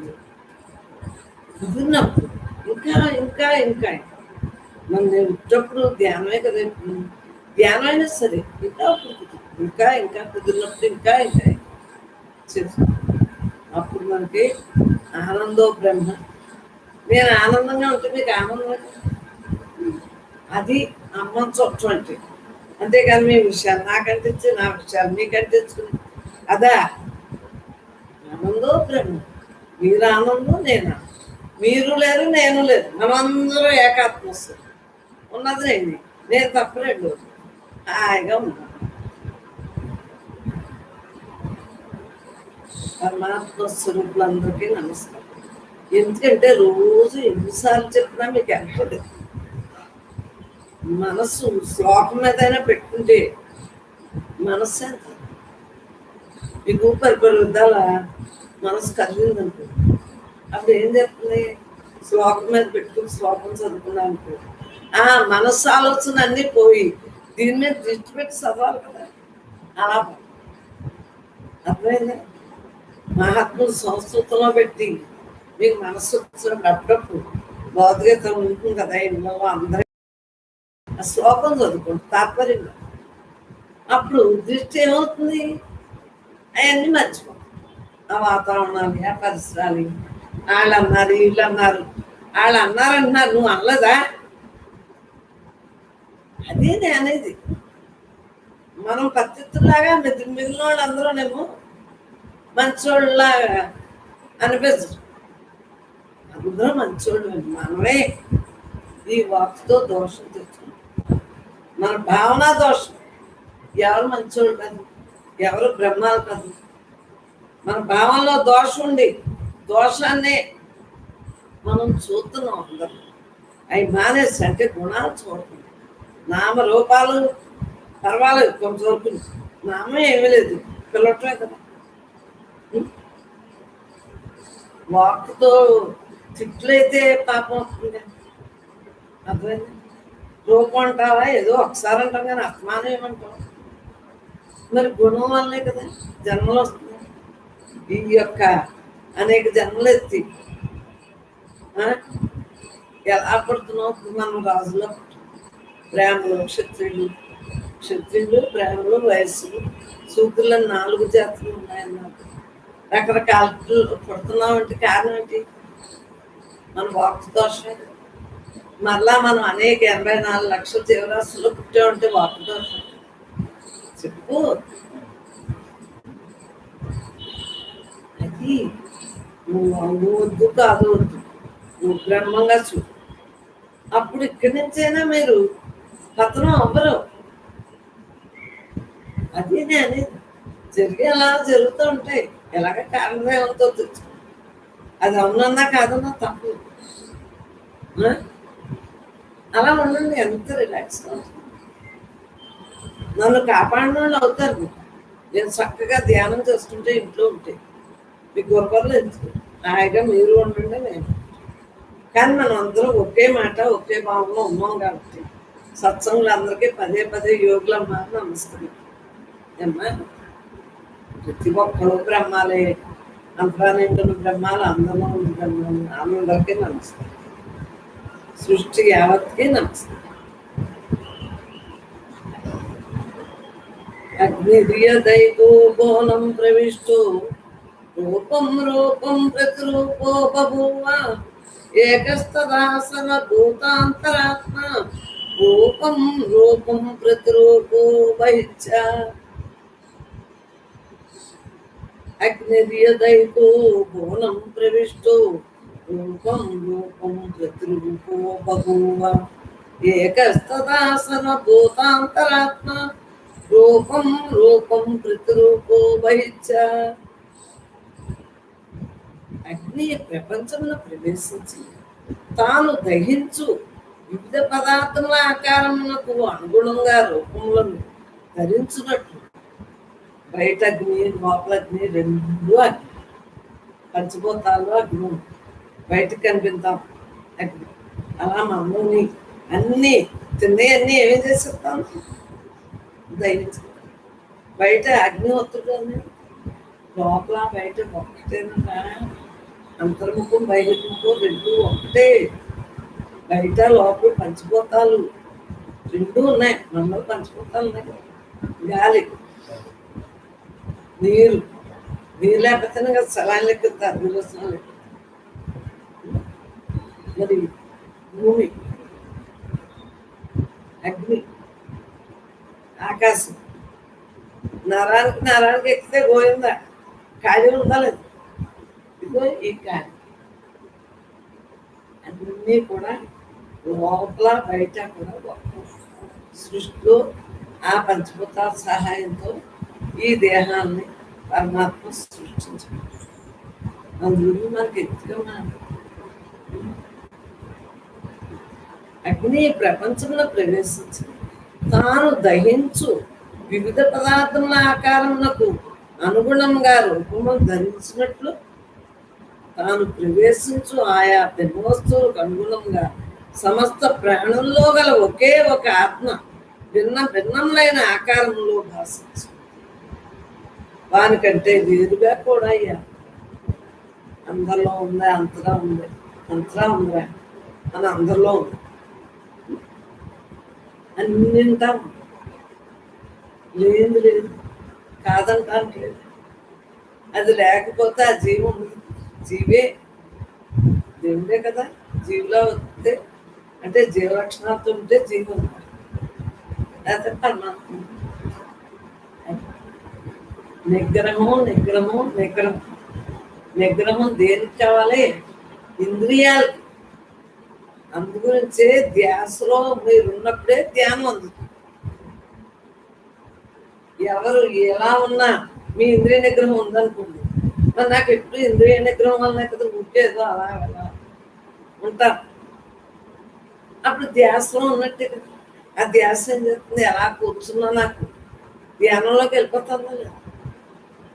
కుదిరినప్పుడు ఇంకా ఇంకా ఇంకా మనం ఉట్టప్పుడు ధ్యానమే కదా. ధ్యానం అయినా సరే ఇంకా ఇంకా ఇంకా కుదిరినప్పుడు ఇంకా ఇంకా చేస్తాం. అప్పుడు మనకి ఆనందో బ్రహ్మ. నేను ఆనందంగా ఉంటే మీకు ఆనందంగా అది అమ్మ చొట్టం అంటే. అంతేకాని మీ విషయాలు నాకంటించి నా విషయాలు మీకంటించుకుని అదా ఆనందో బ్రహ్మ. మీరు ఆనందం, నేను ఆనందం. మీరు లేరు, నేను లేరు, మనందరూ ఏకాత్మ వస్తుంది. ఉన్నది నేను తప్ప రెండు హాయిగా ఉన్నాను. పరమాత్మ స్వరూపులందరికీ నమస్కారం. ఎందుకంటే రోజు ఎన్నిసార్లు చెప్పినా మీకు ఎంపదు. మనస్సు శ్లోకం మీదైనా పెట్టుకుంటే మనస్సు ఎంత మీకు పరిపరుద్దాల మనసు కదిలిందనుకో, అప్పుడు ఏం చెప్తుంది? శ్లోకం మీద పెట్టుకుని శ్లోకం చదువుకున్నాం అనుకో, ఆ మనస్సు ఆలోచన అన్నీ పోయి దీని మీద దృష్టి పెట్టి చదవాలి కదా. అలా అర్థమైందా? మహాత్ములు సంస్కృతంలో పెట్టి మీకు మనస్సు వచ్చినప్పుడు అప్పుడప్పుడు భౌతికత ఉంటుంది కదా ఇంట్లో అందరూ ఆ శ్లోకం చదువుకోండి తాత్పర్యంగా. అప్పుడు దృష్టి ఏమవుతుంది? అవన్నీ మర్చిపోతాం. ఆ వాతావరణాలు, ఆ పరిసరాలు, వాళ్ళు అన్నారు, వీళ్ళు అన్నారు, వాళ్ళు అన్నారంటున్నారు, నువ్వు అనలేదా? అదే నేను అనేది. మనం పద్ధతులాగా మిగిలిన వాళ్ళు అందరూనేమో మంచోళ్ళలాగా అనిపించరు. అందరూ మంచోళ్ళు. మనమే ఈ వాక్తో దోషం తెచ్చుకుంటాం. మన భావన దోషం. ఎవరు మంచోళ్ళు కాదు, ఎవరు బ్రహ్మాలు కాదు. మన భావనలో దోషం ఉండి దోషాన్ని మనం చూస్తున్నాం. అందరం అవి మానేసి, అంటే గుణాలు చూడకుండా నామరూపాలు పర్వాలేదు కొంచెం వరకు. నామం ఏమీ లేదు, పిల్లటమే కదా. వాక్తో తిట్లయితే పాపం వస్తుంది. అర్థమైంది? రూపం అంటావా, ఏదో ఒకసారి అంటాం కానీ అస్మానం ఏమంటాం? మరి గుణం వల్లే కదా జన్మలు వస్తుంది. ఈ యొక్క అనేక జన్మలు ఎత్తి ఎలా పడుతున్నావు? మనం రాజులో ప్రేమలు, క్షత్రియులు ప్రేమలు, వయస్సులు, సూత్రులని 4 జాతులు ఉన్నాయన్నారు. రకరకాల పుడుతున్నామంటే కారణం ఏంటి? మన వాక్ దోషమే. మరలా మనం అనేక 84 లక్షల జీవరాశుల్లో పుట్టామంటే వాక్ దోషం. చెప్పు. అది నువ్వు వద్దు కాదు వద్దు, నువ్వు బ్రహ్మంగా చూడు. అప్పుడు ఇక్కడి నుంచైనా మీరు పతనం అవ్వరు. అది నేను జరిగేలా జరుగుతూ ఉంటాయి. ఎలాగ కారణమేమంతో తెచ్చు. అది అవునన్నా కాదన్నా తప్పు. అలా ఉండండి, ఎంత రిలాక్స్గా ఉంటుంది. నన్ను కాపాడిన వాళ్ళు అవుతారు. నేను చక్కగా ధ్యానం చేసుకుంటే ఇంట్లో ఉంటే మీకు గొప్పలు ఎందుకు? హాయిగా మీరు ఉండండి, నేను. కానీ మనం అందరం ఒకే మాట ఒకే భావంలో ఉన్నాం కాబట్టి సత్సంగులు అందరికీ పదే పదే యోగులమ్మ నమస్కారం. అమ్మా, ప్రతి ఒక్కరు బ్రహ్మాలే, అంతరానింటున్న బ్రహ్మాలు, అందరూ బ్రహ్మాలు, అందరికీ నమస్కారం. సృష్టి యావత్కి నమస్కారం. అగ్నిర్యదైకో బోనం ప్రవిష్టో రూపం రూపం ప్రతిరూపో బభూవ ఏకస్తదాసన భూతాంతరాత్మ రూపం రూపం ప్రతిరూపో వహిచ్చ. అగ్నిర్యదైకో బోనం ప్రవిష్టో రూపం రూపం ప్రతిరూపో బభూవ ఏకస్తదాసన భూతాంతరాత్మ రూపం రూపం ప్రతిరూపో వహిచ్చ. అగ్ని ప్రపంచంలో ప్రవేశించి తాను దహించు వివిధ పదార్థముల ఆకారమునకు అనుగుణంగా రూపములను ధరించున్నట్లు బయట అగ్ని, లోపల అగ్ని, రెండు అగ్ని. పంచభూతాల్లో అగ్ని బయటకు కనిపిద్దాం అగ్ని. అలా మనలోని అన్నీ తిన్నవన్నీ ఏమేం చేసేస్తాం? దహించుకుంటాం. బయట అగ్నిహోత్రుడు లోపల బయట ఒక్కటేనా? అంతర్ముఖం బహిర్ముఖం రెండు ఒకటే. బయట లోపల పంచభూతాలు రెండు ఉన్నాయి. మనలో పంచభూతాలు ఉన్నాయి. గాలి, నీరు లేకపోతేనే కదా సలాన్ లెక్కుతారు, విరోచనం లెక్క. మరి భూమి, అగ్ని, ఆకాశం. నరానికి ఎక్కితే పోయిందా? ఖాళీ ఉందా లేదు? ఇదిగో ఈ కాని అన్నీ కూడా లోపల బయట కూడా ఒక సృష్టిలో ఆ పంచభూతాల సహాయంతో ఈ దేహాన్ని పరమాత్మ సృష్టించాడు. అందులో మనకి ఎత్తుగా అగ్ని ప్రపంచంలో ప్రవేశించి తాను దహించు వివిధ పదార్థముల ఆకారమునకు అనుగుణంగా రూపము ధరించినట్లు తాను ప్రవేశించు ఆయా భిన్నవస్తువులకు అనుగుణంగా సమస్త ప్రాణుల్లో గల ఒకే ఒక ఆత్మ భిన్నమైన ఆకారంలో భాషించు. వానికంటే వేరుగా కూడా అయ్యా అందరిలో ఉంది, అంతగా ఉంది, అంతగా ఉందిరా అని అందరిలో ఉంది, అన్నింటా లేదు లేదు కాదంటానికి లేదు. అది లేకపోతే ఆ జీవం జీవే దేవుడే కదా. జీవులో వస్తే అంటే జీవలక్షణాలతో ఉంటే జీవం, లేకపోతే పరమాత్మ. నిగ్రహం దేనికి కావాలి? ఇంద్రియాలకి. అందుగురించే ధ్యాసలో మీరున్నప్పుడే ధ్యానం అందుతుంది. ఎవరు ఎలా ఉన్నా మీ ఇంద్రియ నిగ్రహం ఉందనుకోండి, మరి నాకు ఎప్పుడు ఇంద్రియ నిగ్రహం వల్ల కదా ఉంటేదో అలా అలా ఉంటారు. అప్పుడు ధ్యాసలో ఉన్నట్టే కదా. ఆ ధ్యాస ఏం చేస్తుంది? ఎలా కూర్చున్నా నాకు ధ్యానంలోకి వెళ్ళిపోతుందా లేదా?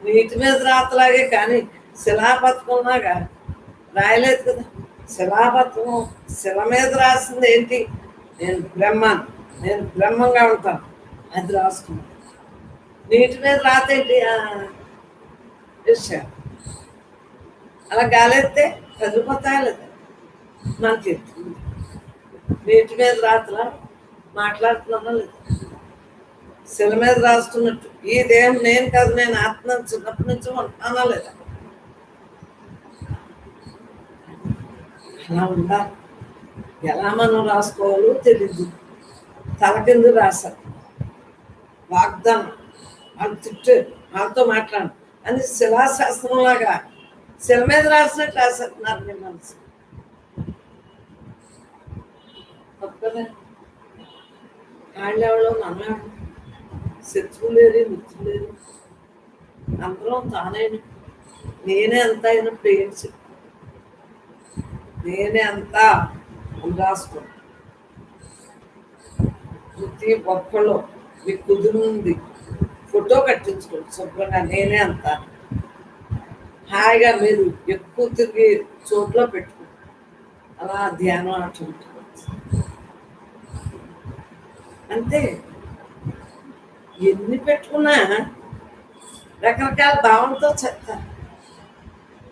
నీటి మీద రాతలాగే, కానీ శిలాపథకంలాగా రాయలేదు కదా. శిలాపథకం శిల మీద రాసింది ఏంటి? నేను బ్రహ్మాన్ని, నేను బ్రహ్మంగా ఉంటాను, అది రాసుకున్నాను. నీటి మీద రాత ఏంటి? విషయం అలా గాలెత్తే కదిలిపోతాయా లేదా? మనకి నీటి మీద రాతలా మాట్లాడుతున్నానా లేదా? శిల మీద రాస్తున్నట్టు ఈ దేహం నేను కాదు, నేను ఆత్మ చిన్నప్పటి నుంచి ఉంటానా లేదా? అలా ఉండాలి. ఎలా మనం రాసుకోవాలో తెలీదు. తల కింద రాశారు వాగ్దానం, వాళ్ళు తిట్టారు, వాళ్ళతో మాట్లాడు అని శిలాశాస్త్రంలాగా శిల మీద రాసినట్టు రాసేస్తున్నారు మీ మనసు. తప్పదా? వాళ్ళెవడో మనం శత్రువు లేరు, మిత్రులు లేరు, అందరం తానైన నేనే అంత అయినప్పుడు ఏం చెప్పు? నేనే అంతా రాసుకో. ప్రతి ఒక్కళ్ళు మీకు కుదురుంది ఫోటో కట్టించుకోండి శుభ్రంగా. నేనే అంతా హాయిగా మీరు ఎక్కువ తిరిగి చోట్ల పెట్టుకోండి. అలా ధ్యానం అట్లా అంతే. ఎన్ని పెట్టుకున్నా రకరకాల భావంతో చెప్తారు.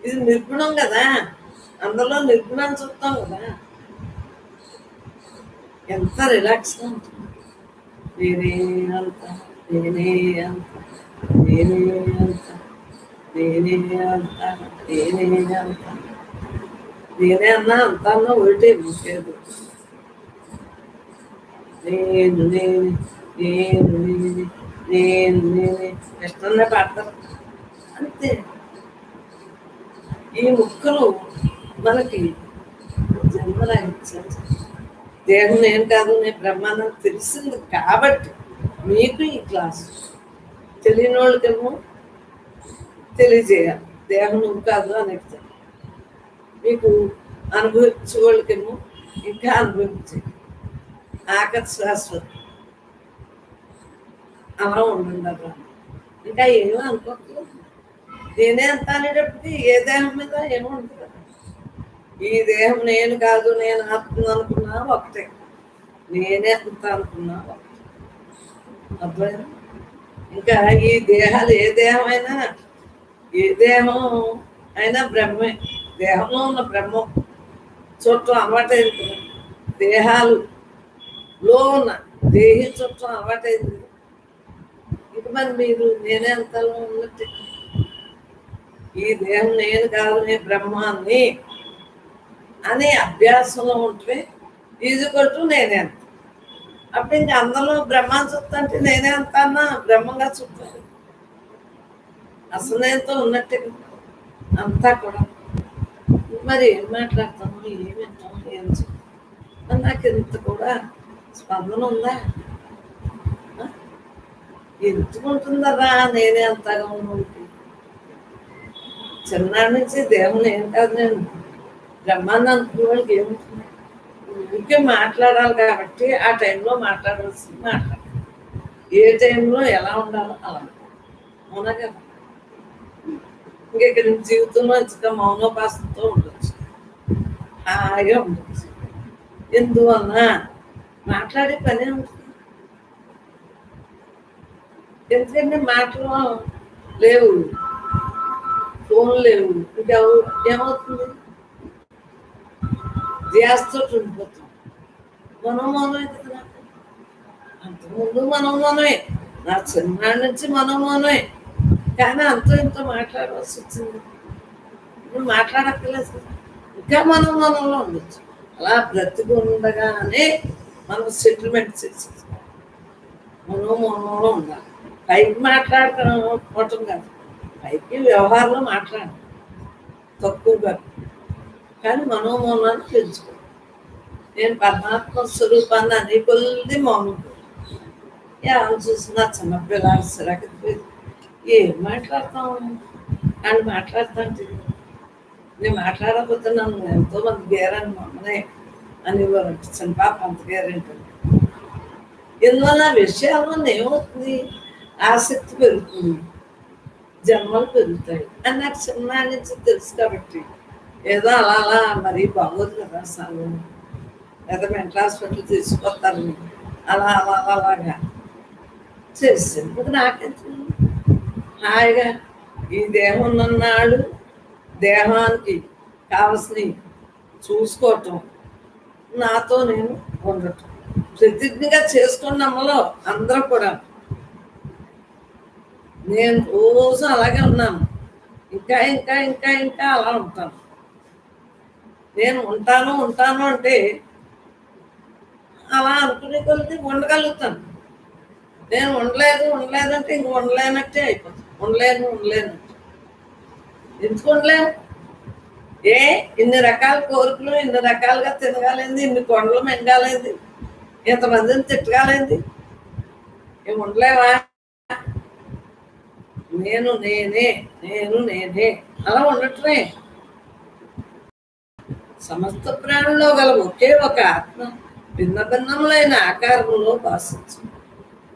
ఇది నిర్గుణం కదా, అందులో నిర్గుణాన్ని చూస్తాం కదా. ఎంత రిలాక్స్గా ఉంటుంది. నేనే అంత, నేనే అంత, నేనే అంత, నేనే అంత, నేనే అంత, నేనే అన్నా అంత అన్నా ఒకటే ముఖ్యదు. నేను నేనే, నేను నేనే, నేను నేనే కృష్ణన్నే పాడతారు అంతే. ఈ ముక్కలు మనకి జన్మరాయించాలి. దేహం నేను కాదు, నేను బ్రహ్మాండం తెలిసింది కాబట్టి మీకు ఈ క్లాసు. తెలియని వాళ్ళకేమో తెలియజేయాలి, దేహం నువ్వు కాదు అని. మీకు అనుభవించే వాళ్ళకేమో ఇంకా అనుభవించేది. ఆఖరి శాశ్వతం అలా ఉండండి. అలా ఇంకా ఏమో అనుకోలేదు. నేనే అంత అనేటప్పటికీ ఏ దేహం మీద ఏమో ఉంటుంది. ఈ దేహం నేను కాదు, నేను ఆత్మ అనుకున్నా ఒకటే, నేనే అంత అనుకున్నా ఒకటే. అర్థమైనా? ఇంకా ఈ దేహాలు ఏ దేహం అయినా బ్రహ్మే. దేహంలో ఉన్న బ్రహ్మం చుట్టం అలవాటైంది. దేహాలులో ఉన్న దేహి చుట్టం అలవాటైంది. ఇంక మరి మీరు నేనే అంతలో ఉన్నట్టు. ఈ దేహం నేను కాదు, నేను బ్రహ్మాన్ని అనే అభ్యాసంలో ఉంటే ఈజుకొట్టు నేనే అంత. అప్పుడు ఇంక అందరిలో బ్రహ్మాన్ని చూస్తుంటే నేనే అంత అన్నా బ్రహ్మంగా చూస్తాను. అసలు నేనుతో ఉన్నట్టే అంతా కూడా మరి ఏం మాట్లాడతాము, ఏం వింటాము, ఏం చెప్తాము? మరి నాకు ఇంత కూడా స్పందన ఉందా? ఆ? ఎందుకుంటుందరా నేనే అంతగా ఉన్నాను. చిన్నాడి నుంచి దేవుని ఏం కాదు, నేను బ్రహ్మాండం అనుకునే వాళ్ళకి ఏముంటుంది? ఊరికే మాట్లాడాలి కాబట్టి ఆ టైంలో మాట్లాడవలసింది మాట్లాడాలి. ఏ టైంలో ఎలా ఉండాలో అలా. అవునా కదా? ఇంకా ఇక్కడ జీవితంలో ఇంకా మౌనోపాసనతో ఉండొచ్చు, హాయిగా ఉండొచ్చు. ఎందువలన మాట్లాడే పనే ఉంటుంది. ఎందుకంటే మాటలు లేవు, ఫోన్ లేవు, ఇంకా ఏమవుతుంది? ధ్యాసతో ఉండిపోతాం. మనోమౌనమే కదా నాకు. అంతకుముందు మనోమౌనమే, నా చిన్నాడి నుంచి మనోమౌనమే. కానీ అంతో ఇంతో మాట్లాడవలసి వచ్చింది. నువ్వు మాట్లాడక్కర్లేదు కదా, ఇంకా మనోమౌనంలో ఉండొచ్చు. అలా బ్రతికుండగానే మనం సెటిల్మెంట్ చేసేది మనోమౌనంలో ఉండాలి. పైకి మాట్లాడుకోవటం కాదు, పైకి వ్యవహారంలో మాట్లాడాలి తక్కువగా, కానీ మనోమౌనాన్ని పెంచుకో. నేను పరమాత్మ స్వరూపాన్ని అనే కొద్ది మౌనం. ఎవరు చూసినా చిన్నపిల్లలు సిరకపోయి ఏం మాట్లాడతాం అని మాట్లాడుతుంటే, నేను మాట్లాడకపోతే నన్ను ఎంతో మంది గేరని మమ్మనే అనేవారంట. చిన్న పాప అంత గేరేంటండి. ఎందువల్ల విషయాల్లో ఏమవుతుంది? ఆసక్తి పెరుగుతుంది, జన్మలు పెరుగుతాయి అని నాకు చిన్ననాటి నుంచి తెలుసు. కాబట్టి ఏదో అలా అలా మరీ బాగోదు కదా అసలు, లేదా మెంటల్ హాస్పిటల్ తీసుకొస్తారని అలా అలా అలాగా చేసింది. ఇప్పుడు నాకెందుకు హాయిగా ఈ దేహం ఉన్ననాడు దేహానికి కావలసినవి చూసుకోవటం, నాతో నేను ఉండటం ప్రతిజ్ఞగా చేసుకున్నామలో అందరూ కూడా. నేను రోజు అలాగే ఉన్నాను, ఇంకా ఇంకా ఇంకా ఇంకా అలా ఉంటాను. నేను ఉంటాను ఉంటాను అంటే అలా అనుకునే కొద్ది ఉండగలుగుతాను. నేను ఉండలేదు ఉండలేదు అంటే ఇంక ఉండలేనట్టే అయిపోతుంది. ఉండలేను ఉండలేను ఎందుకు ఉండలేను? ఏ ఇన్ని రకాల కోరికలు, ఇన్ని రకాలుగా తినగాలేంది, ఇన్ని కొండలు మెంగాలేంది, ఇంతమందిని తిట్టగాలేంది, ఏమి ఉండలేవా? నేను నేనే, నేను నేనే అలా ఉండటమే. సమస్త ప్రాణంలో గల ఒకే ఒక ఆత్మ భిన్న భిన్నములైన ఆకారంలో భాషించు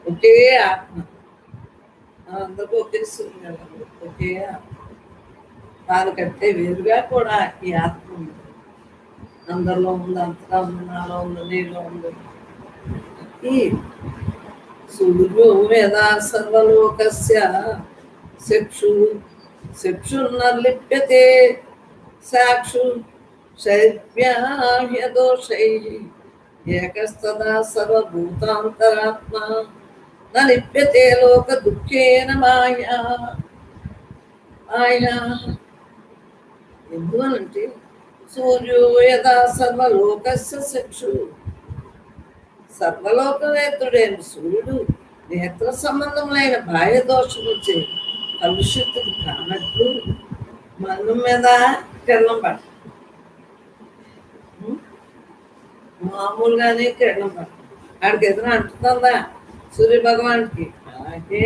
ఒకే ఆత్మ. అందరికీ ఒకే సూర్యుడు, ఒకే ఆత్మ. దానికంటే వేరుగా కూడా ఈ ఆత్మ ఉంది. అందరిలో ఉంది, అంతగా ఉంది, నాలో ఉంది, నీలో ఉంది. ఈ సూర్యో వేదా సర్వలోకస్య చక్షు చక్షుర్నర్లిప్యతే సాక్షు శైవ్యాహ్యదోషై ఏకస్తదా సర్వభూతాంతరాత్మ న లిప్యతే లోక దుఃఖేన మాయా. మాయా ఎందువనంటే సూర్యో యదా సర్వలోకస్య చక్షు, సర్వలోకనేత్రుడైన సూర్యుడు నేత్ర సంబంధములైన బాహ్య దోషము చే కలుషితుడు కానట్లు మన్ను మీద కిరణం పడ, మామూలుగానే కిరణం పడ, ఆడికి ఎదురు అంటుతుందా సూర్య భగవానికి? అలాగే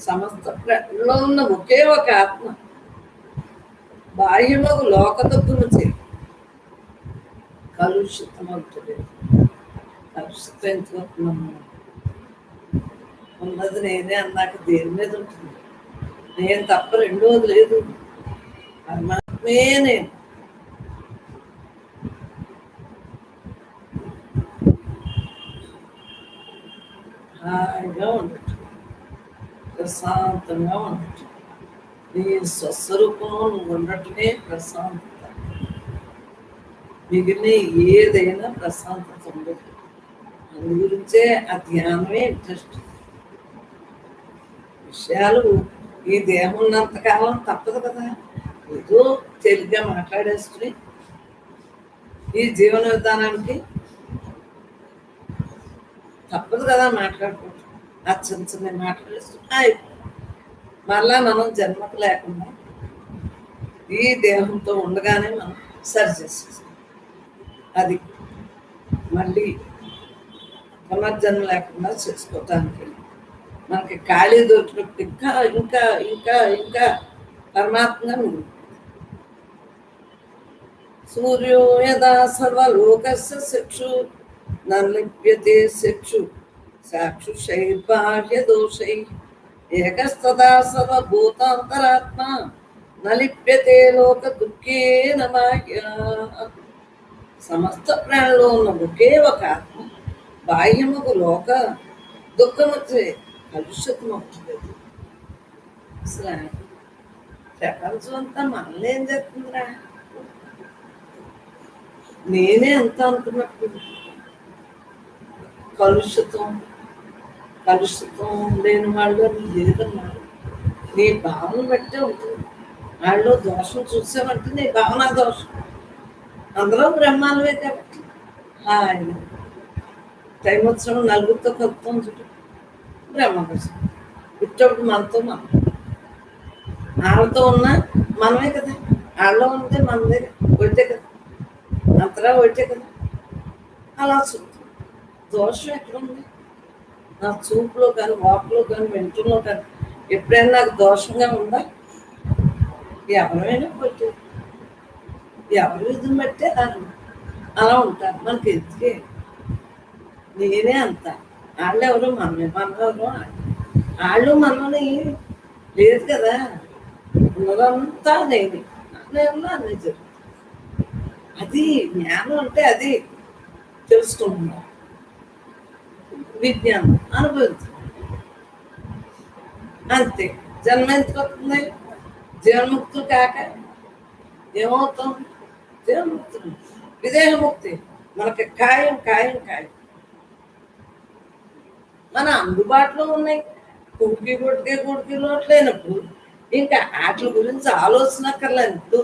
సమస్త ప్రలో ఉన్న ఒకే ఒక ఆత్మ బాహ్యమగు లోక దుఃఖము చే కలుషితమవుతుంది. కలుషితం ఉన్నది నేనే అన్నాక దేని మీద ఉంటుంది? నేను తప్ప రెండోది లేదు, పరమాత్మే నేను. హాయిగా ఉండటం, ప్రశాంతంగా ఉండటం, నీ స్వస్వరూపంలో నువ్వు ఉండటమే ప్రశాంతత. మిగిలిన ఏదైనా ప్రశాంతత ఉండదు. అందు గురించే ఆ ధ్యానమే ఇంట్రెస్ట్. విషయాలు ఈ దేహం ఉన్నంతకాలం తప్పదు కదా, ఏదో తేలిగ్గా మాట్లాడేసుకుని ఈ జీవన విధానానికి తప్పదు కదా మాట్లాడుకుంటాం. ఆ చిన్న చిన్న మాట్లాడేసుకుని మళ్ళా మనం జన్మకు లేకుండా ఈ దేహంతో ఉండగానే మనం సరి చేసేస్తాం. అది మళ్ళీ పునర్జన్మ లేకుండా చేసుకోవటానికి మనకి ఖాళీ దొరికినప్పుడు ఇంకా ఇంకా ఇంకా ఇంకా పరమాత్మగా మిగులు. సూర్యో యదా సర్వలోకస్య చక్షు నలిప్యతే చక్షు చాక్షుషైర్బాహ్య దోషై ఏకస్తదా సర్వభూతాంతరాత్మ నలిప్యతే లోక దుఃఖేన బాహ్య. సమస్త ప్రాణిలో ఉన్న ఒకే ఒక ఆత్మ బాహ్యముకు లోక దుఃఖమొచ్చే కలుషితం అవుతుంది. అసలు ప్రపంచం అంతా మనల్ని ఏం చేస్తుందిరా, నేనే అంత అనుకున్నప్పుడు కలుషితం లేని వాళ్ళు అని లేదన్నారు. నీ భావన బట్టే ఉంటుంది. వాళ్ళలో దోషం చూసామంటే నీ భావన దోషం. అందరూ బ్రహ్మాండమే కాబట్టి హాయిగా టైం వచ్చినప్పుడు నలుగురితో కలుపుతాం చూడు, బ్రహ్మ కోసం పుట్టప్పుడు మనతో మనం, వాళ్ళతో ఉన్నా మనమే కదా, వాళ్ళలో ఉంటే మనదే ఒకటే కదా, అంతరా ఒకటే కదా. అలా చూద్దాం. దోషం ఎక్కడుంది? నా చూపులో కానీ, వాక్లో కానీ, వెంటలో కానీ ఎప్పుడైనా నాకు దోషంగా ఉందా? ఎవరైనా బట్టి ఎవరి విధిని బట్టే అలా ఉంటారు. మనకి ఎందుకే, నేనే అంత, వాళ్ళు ఎవరు మనమే, మనెవరు వాళ్ళు మనని లేదు కదా, ఉన్నదంతా నేనే, నేను అన్నీ జరుగుతుంది. అది జ్ఞానం అంటే అది తెలుసుకుంటున్నాను, విజ్ఞానం అనుభవించు అంతే. జన్మ ఎందుకు వస్తుంది? జీవన్ముక్తులు కాక ఏమవుతాం? జీవన్ముక్తులు, విదేహముక్తి మనకి ఖాయం ఖాయం ఖాయం. మన అందుబాటులో ఉన్నాయి. కొడుకి లోటు లేనప్పుడు ఇంకా వాటి గురించి ఆలోచనక్కర్లేనప్పుడు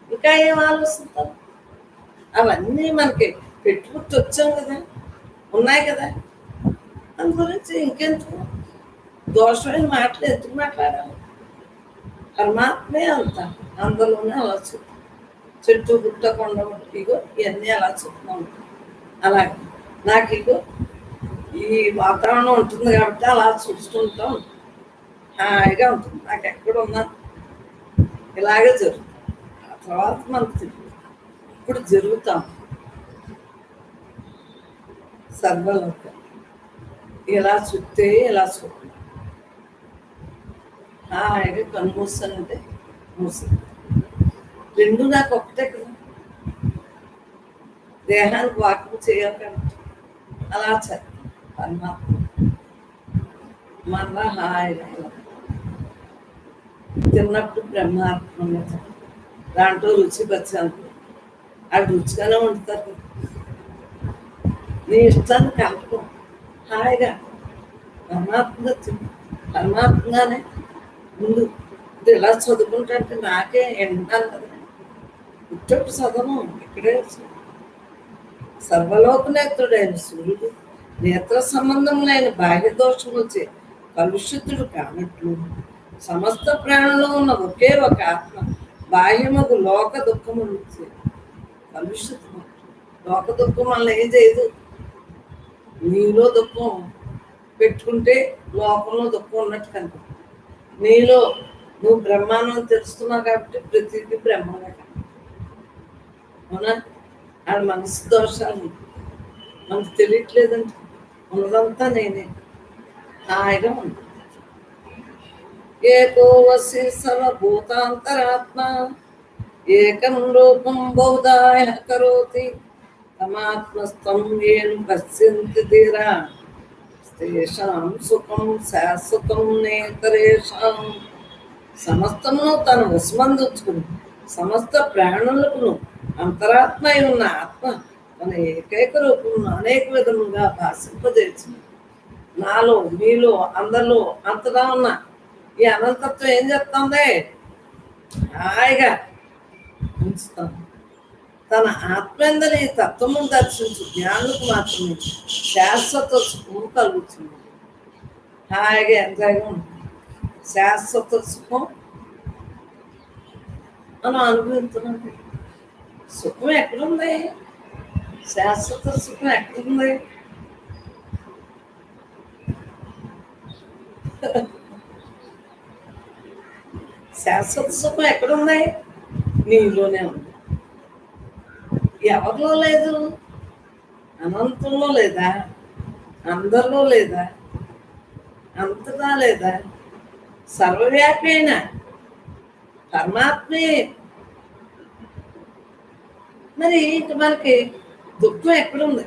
ఇంకా ఏం ఆలోచిస్తాం? అవన్నీ మనకి పెట్టుకుంటూ వచ్చాం కదా, ఉన్నాయి కదా, అందు గురించి ఇంకెందుకు దోషమైన మాటలు ఎందుకు మాట్లాడాలి? పరమాత్మే అంత అందులోనే అలా చూద్దాం. చెట్టు గుట్ట కొండ ఇగో ఇవన్నీ అలా చూస్తున్నాం. అలాగే నాకు ఇగో ఈ వాతావరణం ఉంటుంది కాబట్టి అలా చూస్తుంటాం, హాయిగా ఉంటుంది. నాకు ఎక్కడున్నా ఇలాగే జరుగుతుంది. ఆ తర్వాత మనకు తెలియదు. ఇప్పుడు జరుగుతాం సర్వలోక ఇలా చూస్తే ఇలా చూస్తాం. హాయిగా కన్ను మూస్తానంటే మూస్తుంది. రెండు నాకు ఒకటే కదా, దేహానికి వాక్యం చేయాలి కాబట్టి అలా చదువు. పరమాత్మ మళ్ళా హాయిగా తిన్నప్పుడు బ్రహ్మాత్మ దాంట్లో రుచి పచ్చాను, అది రుచిగానే వండుతారు. నీ ఇష్టాన్ని కలుపుకో, హాయిగా పరమాత్మగా తిను. పరమాత్మగానే ముందు ఇలా చదువుకుంటే నాకే ఎండాలి కదా, ఇచ్చప్పుడు చదవను. ఇక్కడే సర్వలోకనేత్రుడైన సూర్యుడు నేత్ర సంబంధం లేని బాహ్య దోషం వచ్చే కలుషితుడు కానట్లు సమస్త ప్రాణంలో ఉన్న ఒకే ఒక ఆత్మ బాహ్యముకు లోక దుఃఖము వచ్చే కలుషితము. లోక దుఃఖం వల్ల ఏం చేయదు. నీలో దుఃఖం పెట్టుకుంటే లోకంలో దుఃఖం ఉన్నట్టు కనుక, నీలో నువ్వు బ్రహ్మాండం తెలుస్తున్నావు కాబట్టి ప్రతిదీ బ్రహ్మంగా అవునా. ఆడ మనసు దోషాలు మనకు తెలియట్లేదంటే ఉన్నదంతా నేనే, హాయిగా ఉంది. ఏకో వసి సర్వభూతాంతరాత్మ ఏకం రూపం బహుదాయ కరోతి తమాత్మస్థం ఏను పశ్యంతి ధీరా తేషాం సుఖం శాశ్వతం నేతరేషాం. సమస్తమును తన వశమందుకుని సమస్త ప్రాణులకు అంతరాత్మ అయి ఉన్న ఆత్మ తన ఏకైక రూపంలో అనేక విధములుగా భాషింపజేసింది. నాలో మీలో అందరిలో అంతగా ఉన్న ఈ అనంతత్వం ఏం చెప్తుంది? హాయిగా ఉంచుతాను. తన ఆత్మేందని ఈ తత్వము దర్శించు జ్ఞానులకు మాత్రమే శాశ్వత సుఖము కలుగుతుంది. హాయిగా ఎంజాయ్గా ఉంటుంది. శాశ్వత సుఖం మనం అనుభవిస్తున్నాం. సుఖం ఎక్కడుంది? శాశ్వత సుఖం ఎక్కడుంది? శాశ్వత సుఖం ఎక్కడుంది? నీలోనే ఉంది. ఎవరిలో లేదు? అనంతంలో లేదా? అందరిలో లేదా? అంతటా లేదా? సర్వవ్యాపి అయిన పరమాత్మే. మరి ఇంక మనకి దుఃఖం ఎక్కడుంది?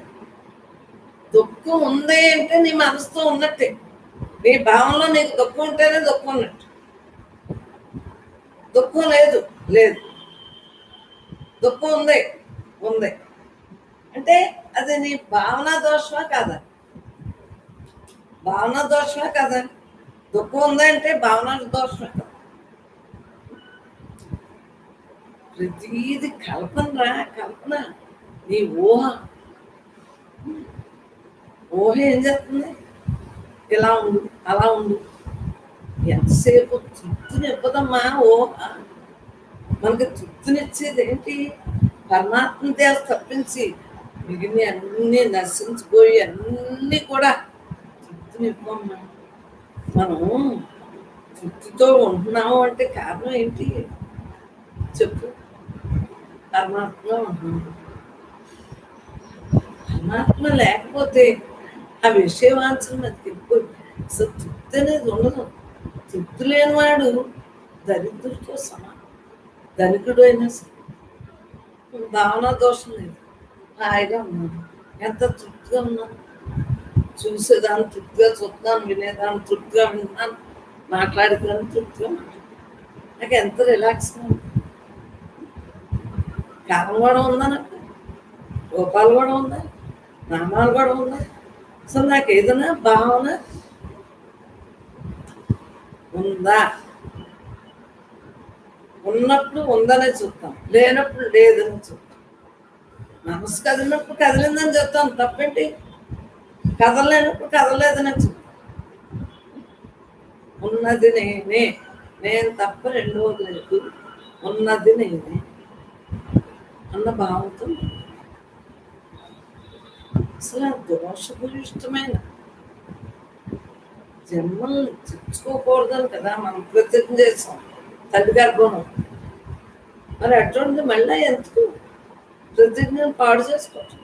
దుఃఖం ఉంది అంటే నీ మనసుతో ఉన్నట్టే. నీ భావంలో నీకు దుఃఖం ఉంటేనే దుఃఖం ఉన్నట్టు. దుఃఖం లేదు, లేదు. దుఃఖం ఉంది, ఉంది అంటే అది నీ భావన దోషమా కాదా? భావన దోషమా కదా? దుఃఖం ఉందంటే భావన దోషమే కదా? ప్రతిది కల్పన రా, కల్పన. నీ ఊహ, ఊహ ఏం చేస్తుంది? ఇలా ఉండు, అలా ఉండు. ఎంతసేపు తృప్తినివ్వదమ్మా ఊహ. మనకి తృప్తినిచ్చేది ఏంటి? పరమాత్మ దేవ తప్పించి మిగిలిన అన్నీ నశించిపోయి అన్నీ కూడా తృప్తినివ్వమ్మా. మనం తృప్తితో ఉంటున్నాము అంటే కారణం ఏంటి చెప్పు? పరమాత్మ ఉంటున్నాము. పరమాత్మ లేకపోతే ఆ విషయవాంఛన మనకి వెళ్ళిపోయి అసలు తృప్తి అనేది ఉండదు. తృప్తి లేనివాడు దరిద్రుడితో సమానం. ధనికుడు అయినా సరే భావన దోషం లేదు, హాయిగా ఉన్నాను, ఎంత తృప్తిగా ఉన్నాను. చూసేదాన్ని తృప్తిగా చూస్తున్నాను, వినేదాన్ని తృప్తిగా విన్నాను, మాట్లాడేదాన్ని తృప్తిగా నాకు ఎంత రిలాక్స్గా ఉంది. కాలం కూడా ఉందా, నాకు రూపాలు కూడా ఉందా, నామాలు కూడా ఉందా? అసలు నాకు ఏదైనా భావన ఉందా? ఉన్నప్పుడు ఉందనే చూస్తాం, లేనప్పుడు లేదని చూస్తాం. మనసు కదిలినప్పుడు కదిలిందని చెప్తాను, తప్పేంటి? కదలలేనప్పుడు కదలలేదని చెప్తాను. ఉన్నది నేనే, నేను తప్ప రెండోది లేదు, ఉన్నది నేనే అన్న భావంతో అసలు దోషభూయిష్టమైన జన్మల్ని తెచ్చుకోకూడదని కదా మనం ప్రతిజ్ఞ చేసాం తల్లి గర్భంలో. మరి అటువంటి మళ్ళీ ఎందుకు ప్రతిజ్ఞను పాడు చేసుకోవచ్చు?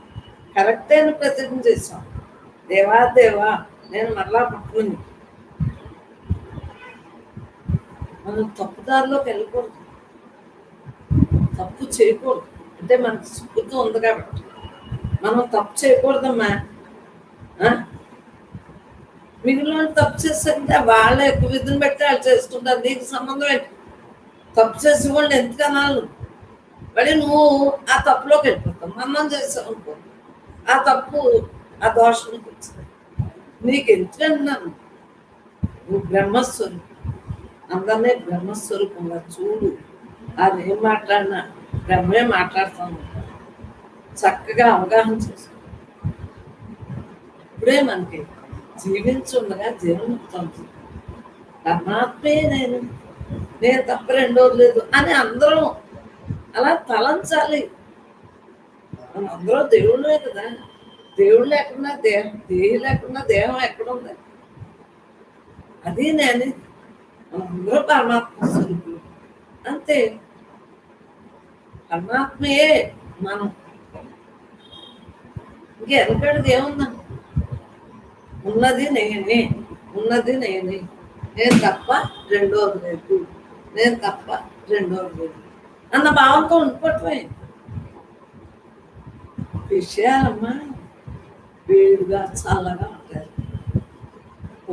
కరెక్ట్ అయిన ప్రతిజ్ఞ చేసాం, దేవా దేవా నేను మరలా పుట్టుకుని. మనం తప్పుదారిలోకి వెళ్ళకూడదు, తప్పు చేయకూడదు. అంటే మనకు సుఖంతో ఉంది కాబట్టి మనం తప్పు చేయకూడదమ్మా. మిగిలిన తప్పు చేస్తుంటే వాళ్ళ ఎక్కువ విధిని బట్టి వాళ్ళు చేసుకుంటారు, నీకు సంబంధం ఏంటి? తప్పు చేసే వాళ్ళు ఎందుకు అనాలి? మళ్ళీ నువ్వు ఆ తప్పులోకి వెళ్ళిపోతావు. మనం చేసావు అనుకో, ఆ తప్పు ఆ దోషానికి వచ్చింది. నీకు ఎందుకన్నాను? నువ్వు బ్రహ్మస్వరూపం, అందరినీ బ్రహ్మస్వరూపంగా చూడు. అది ఏం మాట్లాడినా బ్రహ్మే మాట్లాడుతాను. చక్కగా అవగాహన చేసుకో. ఇప్పుడే మనకి జీవించుండగా జీవనముక్తం. పరమాత్మే నేను, నేను తప్ప రెండోది లేదు అని అందరం అలా తలంచాలి. మనం అందరూ దేవుళ్ళే కదా. దేవుడు లేకుండా దేహం, దేహి లేకుండా దేహం ఎక్కడుంది? అది నేను. మనందరూ పరమాత్మ స్వరూపులు అంతే. పరమాత్మయే మనం. ఇంకెనకడిది ఏముందా? ఉన్నది నేనే, ఉన్నది నేనే, నేను తప్ప రెండోది లేదు, నేను తప్ప రెండోది లేదు అన్న భావంతో ఉండిపోవటమే. విషయాలమ్మా వేడిగా చల్లగా ఉంటాయి.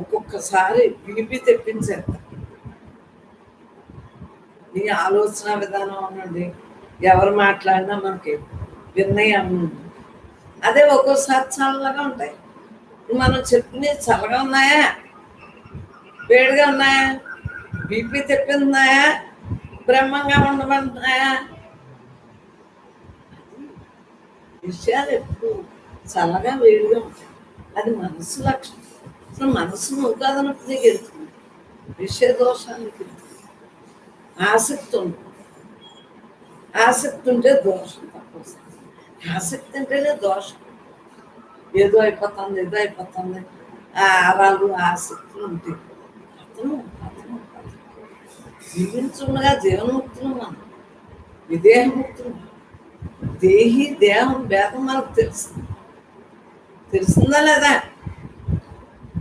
ఒక్కొక్కసారి బీపీ తెప్పించేస్తా. నీ ఆలోచన విధానం అనండి, ఎవరు మాట్లాడినా మనకి విన్నయం. అదే ఒక్కోసారి చల్లగా ఉంటాయి. మనం చెప్పినవి చల్లగా ఉన్నాయా, వేడిగా ఉన్నాయా, బీపీ తెప్పిందాయా, బ్రహ్మంగా ఉండమంటున్నాయా? విషయాలు ఎప్పుడు చల్లగా వేడిగా ఉంటాయి. అది మనసు లక్షణం. అసలు మనసు నువ్వు కాదన్నప్పుడు నీకు వెళ్తుంది. విషయ దోషానికి ఆసక్తి ఉంటుంది. ఆసక్తి ఉంటే దోషం తక్కువ. ఆసక్తి అంటేనే దోషం. ఏదో అయిపోతుంది, ఏదో అయిపోతుంది, ఆ ఆరాలు ఆసక్తులు ఉంటాయి. అతను అతను జీవించుండగా జీవన్ముక్తులు మనం, విదేహముక్తులు. దేహి దేహం భేదం మనకు తెలుస్తుంది. తెలిసిందా లేదా?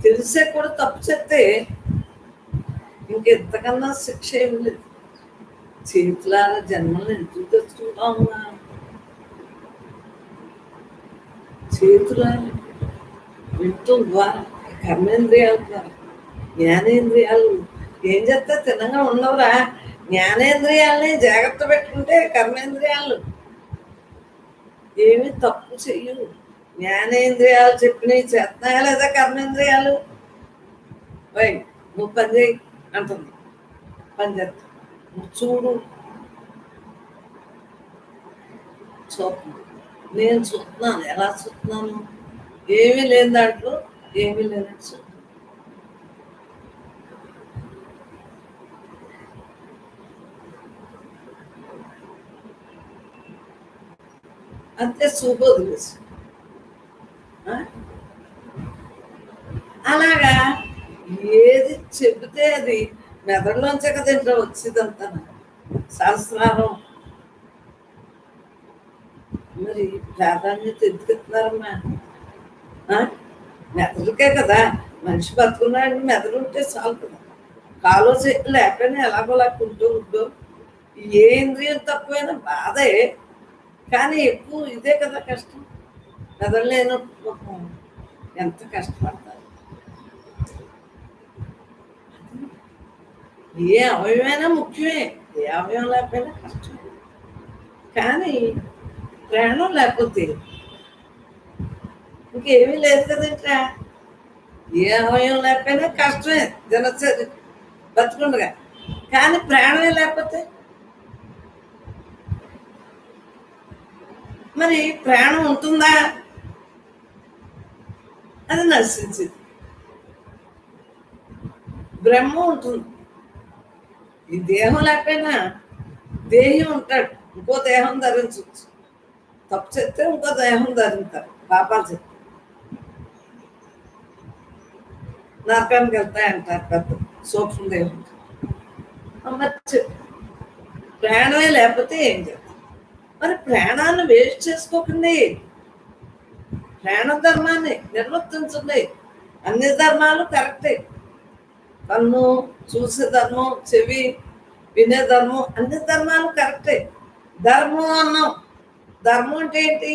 తెలిసే కూడా తప్పు చెప్తే ఇంకెంతకన్నా శిక్ష ఏమి లేదు. చేతులారా జన్మలను ఎందుకు తెచ్చుకుంటామా? చేతులారా వింటం ద్వారా, కర్మేంద్రియాల ద్వారా. జ్ఞానేంద్రియాలు ఏం చేస్తా తిన్నగా ఉండవురా. జ్ఞానేంద్రియాలని జాగ్రత్త పెట్టుకుంటే కర్మేంద్రియాలు ఏమి తప్పు చెయ్యు. జ్ఞానేంద్రియాలు చెప్పినవి చేస్తున్నాయా లేదా కర్మేంద్రియాలు? వై నువ్వు పని చేయి అంటుంది, పని చేస్తా. నువ్వు చూడు, చూస్తున్నాను, నేను చూస్తున్నాను. ఎలా చూస్తున్నాను? ఏమీ లేని దాంట్లో ఏమీ లేనట్టు చూస్తున్నాను. అంతే, చూపు వదిలేసి. అలాగా ఏది చెబితే అది మెదడులోంచే కదా ఇంట్లో వచ్చేదంతా. శాస్త్రారం మరి ప్రాధాన్యత ఎందుకు ఇస్తున్నారమ్మా? మెదడుకే కదా. మనిషి బతుకున్నాడు, మెదడు ఉంటే చాలు కదా. కాలో చెట్లు లేకపోయినా ఎలాగో లాక్కుంటూ ఉంటూ ఏ ఇంద్రియం తక్కువైనా బాధే, కానీ ఎక్కువ ఇదే కదా కష్టం. మెదడు లేని ఎంత కష్టపడతారు. ఏ అవయవమైనా ముఖ్యమే, ఏ అవయవం లేకపోయినా కష్టమే. కానీ ప్రాణం లేకపోతే ఇంకేమీ లేదు కదా. ఇంకా ఏ అవయవం లేకపోయినా కష్టమే దినచర్య బతుకుండగా. కానీ ప్రాణమే లేకపోతే మరి ప్రాణం ఉంటుందా? అది నశించింది. బ్రహ్మ ఉంటుంది. ఈ దేహం లేకపోయినా దేహి ఉంటాడు. ఇంకో దేహం ధరించవచ్చు. తప్పు చెప్తే ఇంకో దేహం ధరించారు. పాపాలు చెప్తే నరకానికి వెళ్తాయంటారు పెద్ద సూక్ష్మదేహం. మరి ప్రాణమే లేకపోతే ఏం చేస్తాం? మరి ప్రాణాన్ని వేస్ట్ చేసుకోకండి. ప్రాణ ధర్మాన్ని నిర్వర్తించండి. అన్ని ధర్మాలు కరెక్టే. కన్ను చూసే ధర్మం, చెవి వినే ధర్మం, అన్ని ధర్మాలు కరెక్టే. ధర్మం అన్నాం. ధర్మం అంటే ఏంటి?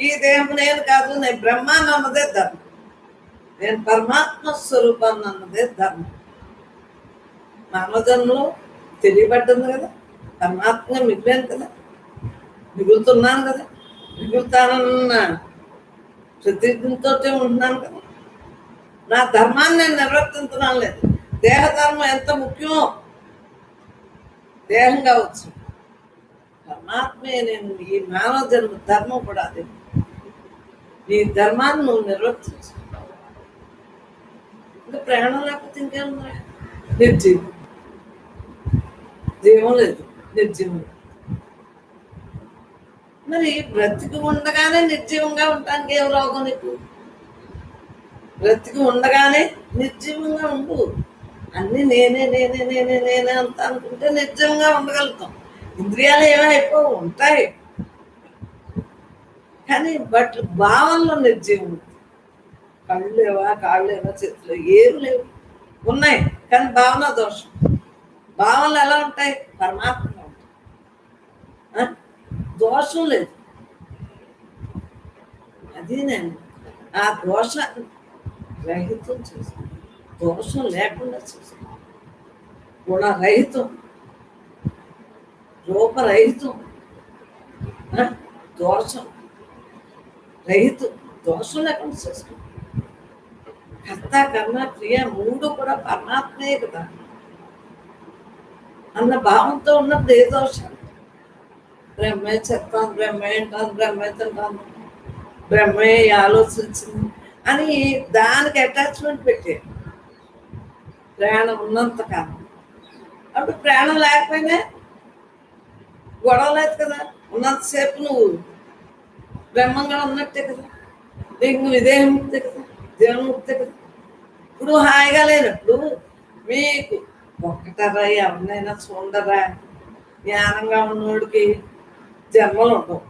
ఈ దేహం నేను కాదు, నేను బ్రహ్మాన్ని అన్నదే ధర్మం. నేను పరమాత్మ స్వరూపాన్ని అన్నదే ధర్మం. మానవ జన్మలో తెలియబడ్డింది కదా, పరమాత్మ మిగిలాను కదా, మిగులుతున్నాను కదా, మిగులుతానన్న ప్రతిజ్ఞతో ఉంటున్నాను కదా. నా ధర్మాన్ని నేను నిర్వర్తించడం లేదు. దేహధర్మం ఎంత ముఖ్యమో, దేహం కావచ్చు, పరమాత్మే నేను. ఈ మానవ జన్మ ధర్మం కూడా అదే. నీ ధర్మాన్ని నువ్వు నిర్వర్తించు. ఇంకా ప్రాణం లేకపోతే ఇంకేముందా? నిర్జీవం. జీవం లేదు, నిర్జీవం. మరి బ్రతికి ఉండగానే నిర్జీవంగా ఉండటానికి ఏం రోగం నీకు? బ్రతికి ఉండగానే నిర్జీవంగా ఉండు. అన్ని నేనే నేనే నేనే నేనే అంత అనుకుంటే నిర్జీవంగా ఉండగలుగుతాం. ఇంద్రియాలు ఏమైపోవు, ఉంటాయి, కానీ బట్ భావనలో నిర్జీవం. కళ్ళు లేవా, కాళ్ళు లేవా, చేతులు ఏమి లేవు, ఉన్నాయి, కానీ భావన దోషం. భావనలు ఎలా ఉంటాయి? పరమాత్మగా ఉంటాయి. దోషం లేదు. అది నేను ఆ దోషాన్ని రహితం చేస్తాను. దోషం లేకుండా చేస్తాను. గుణరహితం, రూపరహితం, దోషం రహితం. దోషం లేకుండా చేస్తాం. కర్త కర్మ క్రియ మూడు కూడా పరమాత్మే కదా అన్న భావంతో ఉన్నప్పుడు ఏ దోషం? బ్రహ్మే చెప్తాను, బ్రహ్మే అంటాను, బ్రహ్మే తింటాను, బ్రహ్మే ఆలోచించింది అని దానికి అటాచ్మెంట్ పెట్టే ప్రాణం ఉన్నంత కాలం. అప్పుడు ప్రాణం లేకపోయినా గొడవ లేదు కదా. ఉన్నంతసేపు నువ్వు బ్రహ్మంగా ఉన్నట్టే కదా. నీకు నువ్వు విదేహముక్తే కదా, జీవన్ముక్తే కదా. ఇప్పుడు హాయిగా లేనప్పుడు మీకు ఒక్కటరా ఎవరినైనా చూడరా. జ్ఞానంగా ఉన్నోడికి జన్మలు ఉండవు,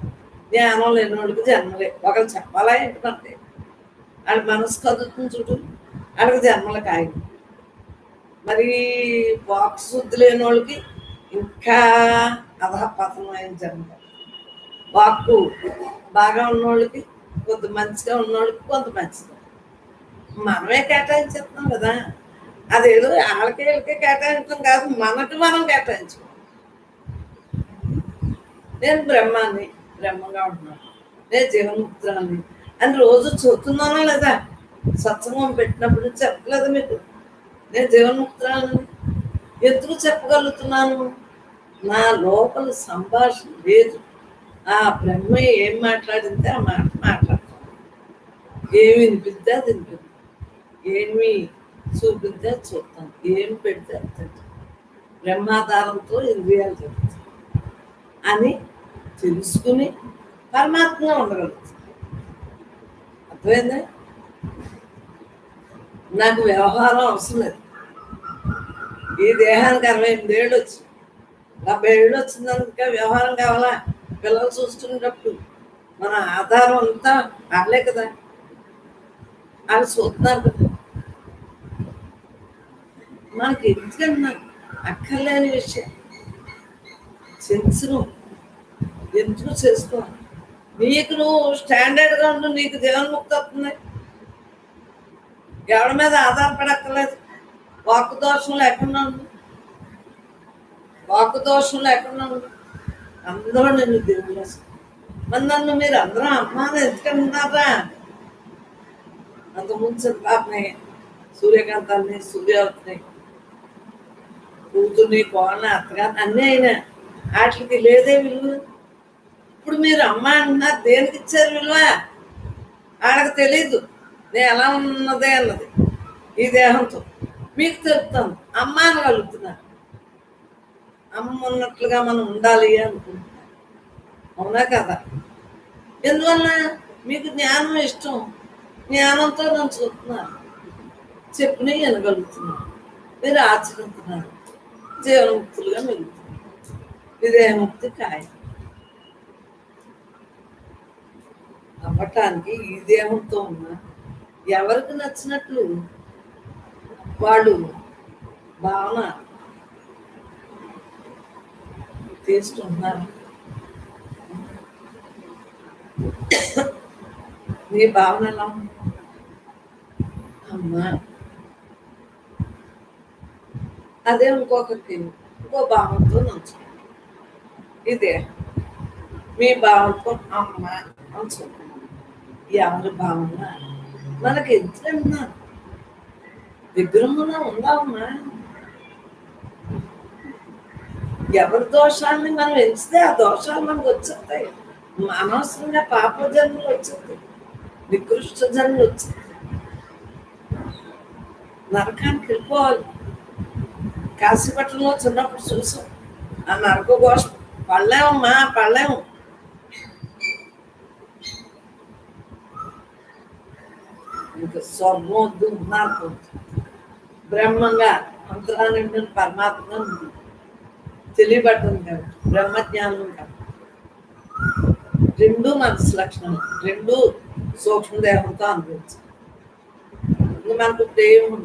జ్ఞానం లేనివాడికి జన్మలే. ఒకరు చెప్పాలా ఏంటంటే ఆడి మనసు కదులుతుంది చూడు, ఆడికి జన్మల కాయ. మరి వాక్ శుద్ధి లేని వాళ్ళకి ఇంకా అధపతనమైన జన్మ. వాక్కు బాగా ఉన్నోళ్ళకి కొంత మంచిగా ఉన్నోళ్ళకి కొంత మంచిది. మనమే కేటాయించేస్తున్నాం కదా. అదేదో వాళ్ళకి వీళ్ళకి కేటాయించడం కాదు, మనకి మనం కేటాయించు. నేను బ్రహ్మాన్ని, బ్రహ్మంగా ఉంటున్నాను, నేను జీవన్ముక్తురాన్ని అని రోజు చూస్తున్నానా లేదా? సత్సంగం పెట్టినప్పుడు చెప్పలేదు మీకు నేను జీవన్ముక్తురాలని? ఎందుకు చెప్పగలుగుతున్నాను? నా లోపల సంభాషణ లేదు. ఆ బ్రహ్మ ఏం మాట్లాడిందే ఆ మాట మాట్లాడతాను, ఏమి వినిపిద్దే అది వినిపిద్దాం, ఏమి చూపిద్దే చూస్తాను, ఏం పెడితే అది తింటాను. బ్రహ్మాధారంతో ఇంద్రియాలు జరుగుతాయి అని తెలుసుకుని పరమాత్మగా ఉండగలుగుతుంది. అర్థమైందా? నాకు వ్యవహారం అవసరం లేదు. ఈ దేహానికి 68 ఏళ్ళు వచ్చి 70 ఏళ్ళు వచ్చిందనుక వ్యవహారం కావాలా? పిల్లలు చూసుకునేటప్పుడు మన ఆధారం అంతా వాళ్ళే కదా, వాళ్ళు చూస్తున్నారు కదా. మనకి ఎందుకన్నా అక్కర్లేని విషయం సెన్స్ను ఎందుకు చేసుకోవాలి? నీకు నువ్వు స్టాండర్డ్గా ఉండు, నీకు జీవన్ముక్తి అవుతుంది. ఎవరి మీద ఆధారపడక్కర్లేదు. వాక్కు దోషం లేకుండా ఉంది, వాక్కు దోషం లేకుండా ఉంది. అందరూ నిన్ను దేవుడు. మరి నన్ను మీరు అందరూ అమ్మాని ఎందుకంటున్నారా? అంతకుముందు చంద్రబాబుని, సూర్యకాంతాన్ని, సూర్యవతిని, కూతుర్ని, కోళ్ళని, అత్తగారిని అన్నీ అయినా వాటికి లేదే విలువ. ఇప్పుడు మీరు అమ్మ అంటున్నారు, దేనికి ఇచ్చారు విలువ? వాళ్ళకి తెలీదు నేను ఎలా ఉన్నదే అన్నది. ఈ దేహంతో మీకు తెలుపుతాను, అమ్మ అనగలుగుతున్నారు. అమ్మ ఉన్నట్లుగా మనం ఉండాలి అనుకుంటున్నాను. అవునా కదా? ఎందువల్ల? మీకు జ్ఞానం ఇష్టం, జ్ఞానంతో నన్ను చూస్తున్నారు, చెప్పినవి వినగలుగుతున్నారు, మీరు ఆచరిస్తున్నారు, జీవన్ముక్తులుగా మిగులుతున్నారు. విదేహముక్తి ఖాయం అవ్వటానికి ఈ దేహంతో ఉన్న ఎవరికి నచ్చినట్లు వాళ్ళు భావన తీసుకుంటున్నారు. నీ భావన ఎలా ఉంది? అమ్మా అదే ఇంకొకరికి ఇంకో భావంతో నచ్చు. ఇదే మీ భావంతో అమ్మ నచ్చు. ఎవరి భావన మనకి ఎందుకన్నా విగ్రహంలో ఉందామా? ఎవరి దోషాన్ని మనం ఎంచితే ఆ దోషాలు మనకు వచ్చేస్తాయి. అనవసరంగా పాప జన్మలు వచ్చింది, నికృష్ట జన్మలు వచ్చింది. నరకానికి వెళ్ళిపోవాలి. కాశీపట్నంలో చిన్నప్పుడు చూసాం ఆ నరక ఘోష. పడలేమమ్మా, పడలేము. ఇంకా స్వర్గం వద్దు, నాకు బ్రహ్మంగా అంతరాన్ని పరమాత్మ తెలియబడ్డం కాదు, బ్రహ్మజ్ఞానం కాదు. రెండు మనసు లక్షణం, రెండు సూక్ష్మదేహంతో అనుభవించాలి. ఇంకా మనకు ప్రేమ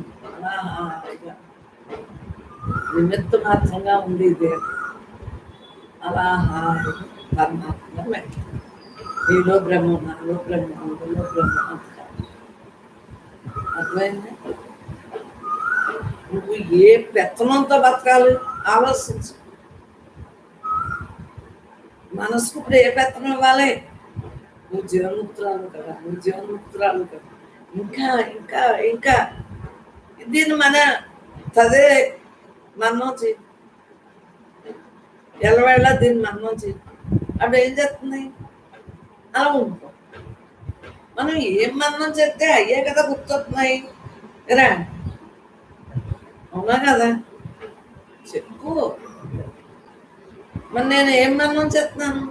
నిమిత్త మాత్రంగా ఉంది ఈ దేహం. అలా పరమాత్మ నీలో బ్రహ్మ, నాలో బ్రహ్మ, అందులో బ్రహ్మ. అర్థమైంది? నువ్వు ఏ పెత్తనంతో బతకాలి ఆలోచించు. మనసుకు ఇప్పుడు ఏ పెత్తనం ఇవ్వాలి? నువ్వు జీవన్ముక్తురాలు కదా, నువ్వు జీవన్ముక్తురాలు కదా. ఇంకా ఇంకా ఇంకా దీన్ని మన చదే మన్నం చేయి, ఎల్లవేళ దీన్ని మన్నం చేయి. అప్పుడు ఏం చేస్తుంది? అలా ఉంటున్నాం. మనం ఏం మన్నం చేస్తే అయ్యే కదా గుర్తొస్తున్నాయి రా. అవునా కదా? చెప్పు. మరి నేను ఏం మన్నం చేస్తున్నాను?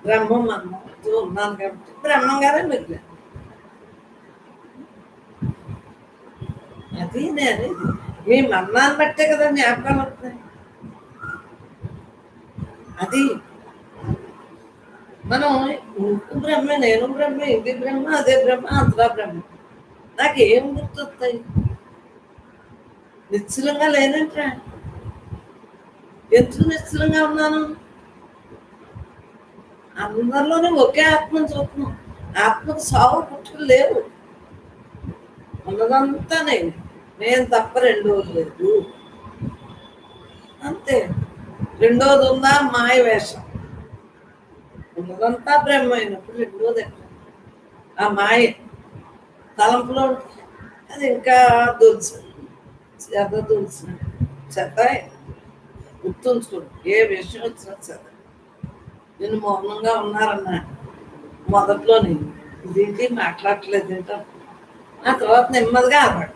బ్రహ్మం మన్నంతో ఉన్నాను కాబట్టి బ్రహ్మంగానే మిగిలిన. అది నేను మీ మన్నాన్ని బట్టే కదా జ్ఞాపకాలు వస్తున్నాయి. అది మనం నువ్వు బ్రహ్మే, నేను బ్రహ్మే, ఇది బ్రహ్మ, అదే బ్రహ్మ, అంతరా బ్రహ్మ. నాకేం గుర్తొస్తాయి? నిశ్చలంగా లేనంట్రా. ఎందుకు నిశ్చలంగా ఉన్నాను? అందరిలోనే ఒకే ఆత్మను చూస్తున్నాం. ఆత్మకు సావు పుట్టుకలు లేవు. ఉన్నదంతా నేను తప్ప రెండోది లేదు. అంతే. రెండోది ఉందా? మాయ వేషం. ఉన్నదంతా బ్రహ్మ అయినప్పుడు రెండోది ఎక్కడ? ఆ మాయ తలంపులో ఉంటుంది. అది ఇంకా దులుసు చెత్త దులుసు చెత్త. గుర్తుంచుకోండి, ఏ విషయం వచ్చినా చెత్త. నేను మౌనంగా ఉన్నారన్నా మొదట్లోని ఇదేంటి మాట్లాడట్లేదు ఏంటో. ఆ తర్వాత నెమ్మదిగా అలవాడు.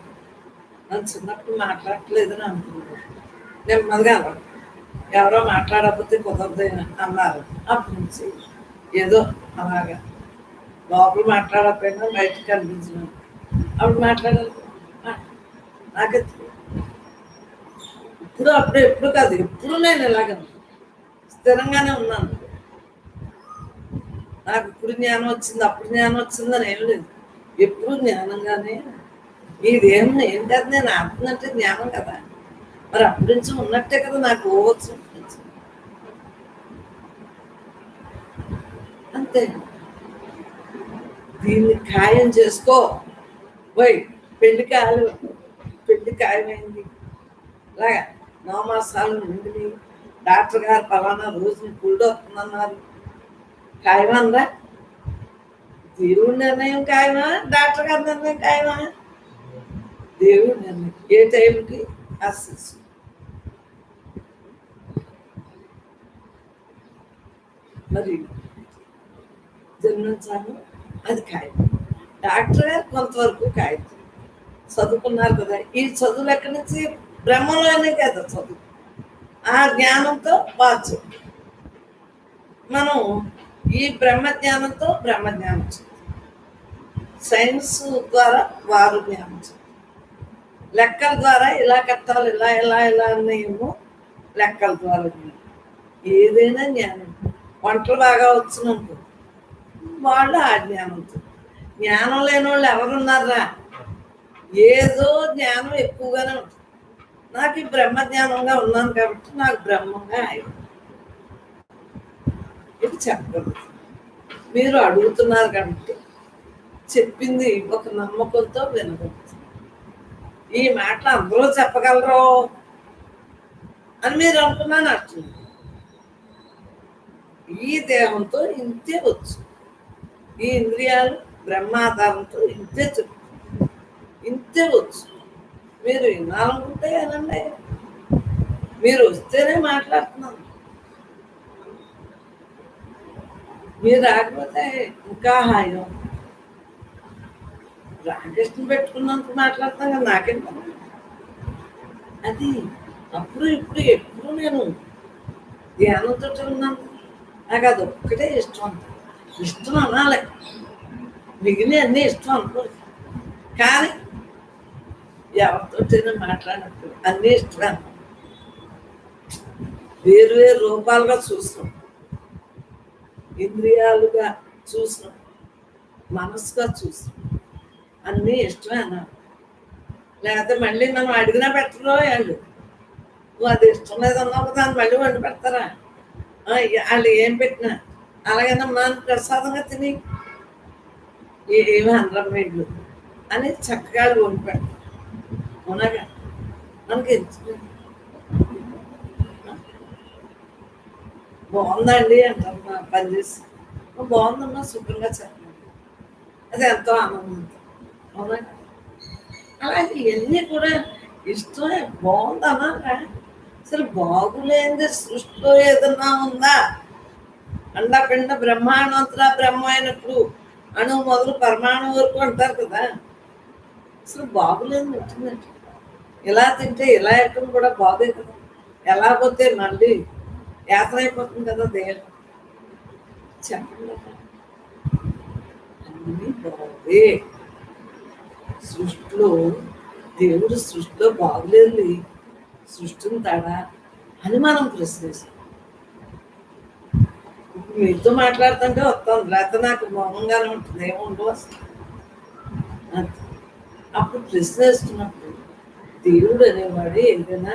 నన్ను చిన్నప్పుడు మాట్లాడట్లేదని అనుకున్నాను. నెమ్మదిగా అలవాడు. ఎవరో మాట్లాడకపోతే కుదరదు అన్నారు. అప్పటి నుంచి ఏదో అలాగా లోపల మాట్లాడకపోయినా బయటకు కనిపించిన అప్పుడు మాట్లాడాలి. నాకే ఇప్పుడు అప్పుడు ఎప్పుడు కాదు, ఎప్పుడు నేను ఇలాగ స్థిరంగానే ఉన్నాను. నాకు ఇప్పుడు జ్ఞానం వచ్చింది, అప్పుడు జ్ఞానం వచ్చిందని ఏం లేదు. ఎప్పుడు జ్ఞానంగానే. ఈ దేహం ఏం కాదు, నేను ఆత్మనంటే జ్ఞానం కదా. మరి అప్పటి నుంచి ఉన్నట్టే కదా నాకు ఓవచ్చు. అంతే. దీన్ని ఖాయం చేసుకో. పోయి పెళ్లి ఖాయమైంది. అలాగా 9 మాసాలు నిండిని. డాక్టర్ గారు పలానా రోజుని పుల్డ్ వస్తుందన్నారు. ఖాయమందా? దేవుడి నిర్ణయం ఖాయమా? డాక్టర్ గారి నిర్ణయం ఖాయమా? దేవుడి నిర్ణయం. ఏ టైంకి ఆశిస్తు మరి జన్మించాను, అది ఖాయం. డాక్టర్ గారు కొంతవరకు ఖాయం. చదువుకున్నారు కదా. ఈ చదువులు ఎక్కడి నుంచి? బ్రహ్మంలోనే కదా చదువు. ఆ జ్ఞానంతో వాచు మనం ఈ బ్రహ్మజ్ఞానంతో బ్రహ్మజ్ఞానం, సైన్స్ ద్వారా వారు జ్ఞానం, లెక్కల ద్వారా ఇలా కట్టాలి, ఇలా ఇలా ఇలా అన్నాయేమో లెక్కల ద్వారా జ్ఞానం. ఏదైనా జ్ఞానం. వంటలు బాగా వచ్చినప్పుడు వాళ్ళు ఆ జ్ఞానంతో. జ్ఞానం లేని వాళ్ళు ఎవరున్నారా? ఏదో జ్ఞానం ఎక్కువగానే ఉంటుంది. నాకు ఈ బ్రహ్మజ్ఞానంగా ఉన్నాను కాబట్టి నాకు బ్రహ్మంగా అయింది. ఇది చెప్పగలరు. మీరు అడుగుతున్నారు కాబట్టి చెప్పింది ఒక నమ్మకంతో వినగలుగుతుంది. ఈ మాటలు అందరూ చెప్పగలరు అని మీరు అనుకున్నాను అర్థం. ఈ దేహంతో ఇంతే వచ్చు. ఈ ఇంద్రియాలు బ్రహ్మాధారంతో ఇంతే చెప్తుంది, ఇంతే వచ్చు. మీరు వినాలనుకుంటే ఏనండి, మీరు వస్తేనే మాట్లాడుతున్నాను. మీరు రాకపోతే ఇంకా హాయం. రామకృష్ణ పెట్టుకున్నందుకు మాట్లాడతాం కదా, నాకేం పని. అది అప్పుడు ఇప్పుడు ఎప్పుడు నేను ధ్యానంతో ఉన్నాను. నాకు అది ఒక్కటే ఇష్టం అంత. ఇష్టం అనాలి, మిగిలిన అన్నీ ఇష్టం అనుకోదు. కానీ ఎవరితో మాట్లాడినప్పుడు అన్నీ ఇష్టమే. వేరు వేరు రూపాలుగా చూసినాం, ఇంద్రియాలుగా చూసినాం, మనసుగా చూసినాం, అన్నీ ఇష్టమే అన్నారు. లేకపోతే మళ్ళీ మనం అడిగినా పెట్టరు వాళ్ళు. నువ్వు అది ఇష్టం లేదన్నావు దాన్ని మళ్ళీ వండి పెడతారా? వాళ్ళు ఏం పెట్టినా అలాగేనమ్మా ప్రసాదంగా తిని ఏమి అనరం వీళ్ళు అని చక్కగా వండి పెడతారు. అవునాగా మనకి బాగుందండి అంటారు మా పని చేసి. బాగుందమ్మా, శుభ్రంగా చెప్పండి. అది ఎంతో ఆనందం. అవునా? అలాగే ఇవన్నీ కూడా ఇష్టమే. బాగుందన్నారా? అసలు బాగులేనిది సృష్టిలో ఏదన్నా ఉందా? అండపిండ బ్రహ్మాండంతరా బ్రహ్మ అయినప్పుడు అణువు మొదలు పరమాణు వరకు అంటారు కదా. అసలు బాగులేదు వచ్చిందంటే ఇలా తింటే ఇలా ఎక్కడం కూడా బాగే కదా. ఎలా పోతే మళ్ళీ యాత్ర అయిపోతుంది కదా దేహం. చెప్పండి, అన్ని బాగుంది సృష్టిలో. దేవుడు సృష్టిలో బాగులేదు, సృష్టిని తడా అని మనం ప్రశ్నిస్తాం. మీతో మాట్లాడుతుంటే వస్తాను, లేకపోతే నాకు మౌనంగానే ఉంటుంది, ఏముండవు అసలు. అంతే. అప్పుడు ప్రశ్న వేస్తున్నప్పుడు దేవుడు అనేవాడు ఏదైనా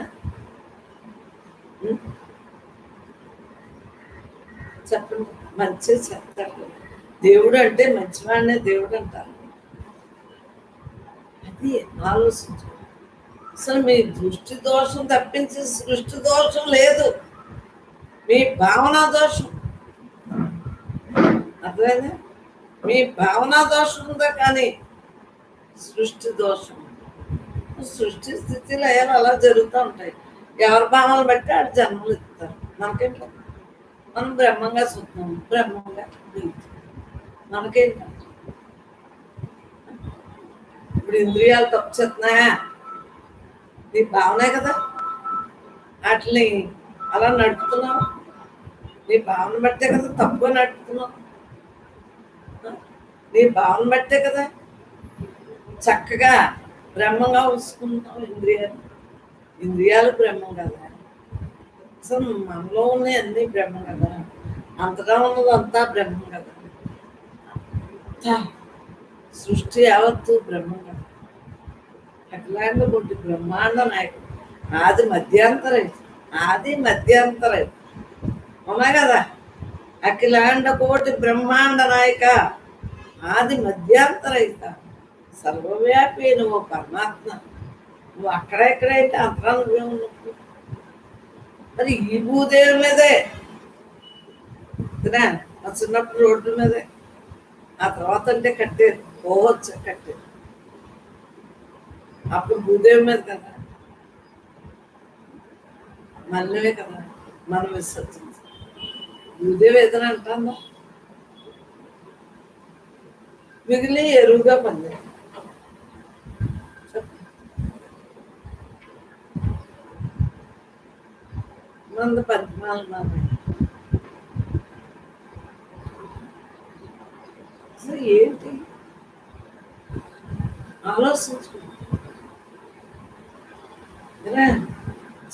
చెప్పండి, మంచి చెప్తాడు. దేవుడు అంటే మంచివాడినే దేవుడు అంటారు. అది ఆలోచించు. అసలు మీ దృష్టి దోషం తప్పించి సృష్టి దోషం లేదు, మీ భావన దోషం. అర్థమైందా? మీ భావన దోషం ఉందా, కానీ సృష్టి దోషం. సృష్టి స్థితిలో ఏమో అలా జరుగుతూ ఉంటాయి. ఎవరి భావనలు బట్టి ఆడు జన్మలు ఇస్తారు. మనకేంటో మనం బ్రహ్మంగా చూస్తున్నాం, బ్రహ్మంగా మనకేంటంటే ఇప్పుడు ఇంద్రియాలు తప్పు చేస్తున్నాయా, నీ భావనే కదా, వాటిని అలా నడుపుతున్నావు. నీ భావన బట్టే కదా తప్పుగా నడుపుతున్నావు. నీ భావన బట్టే కదా చక్కగా బ్రహ్మంగా ఉంచుకుంటున్నావు. ఇంద్రియాలు బ్రహ్మం కదా, అసలు మనలో ఉన్నాయి అన్ని బ్రహ్మం కదా, అంతటా ఉన్నది అంతా బ్రహ్మం కదా, సృష్టి యావత్తు బ్రహ్మం కదా. అఖిలాండ కోటి బ్రహ్మాండ నాయకుడు, ఆది మధ్యాంతర అవునా కదా. అఖిలాండ కోటి బ్రహ్మాండ నాయక, ఆది మధ్యాంతరైత, సర్వవ్యాపి నువ్వు పరమాత్మ. నువ్వు అక్కడెక్కడైతే అంతరా నువ్వే ఉన్నప్పుడు మరి ఈ భూదేవి మీదే మా చిన్నప్పుడు రోడ్ల మీదే, ఆ తర్వాత అంటే కట్టేది, పోవచ్చు కట్టేది. అప్పుడు భూదేవి మీద కదా, మనమే కదా మనం విసర్జించాలి. భూదేవి ఏదైనా అంటుందా, మిగిలి ఎరువుగా పనిచేయాలి. మంద పరిమాణ అసలు ఏంటి ఆలోచించుకో.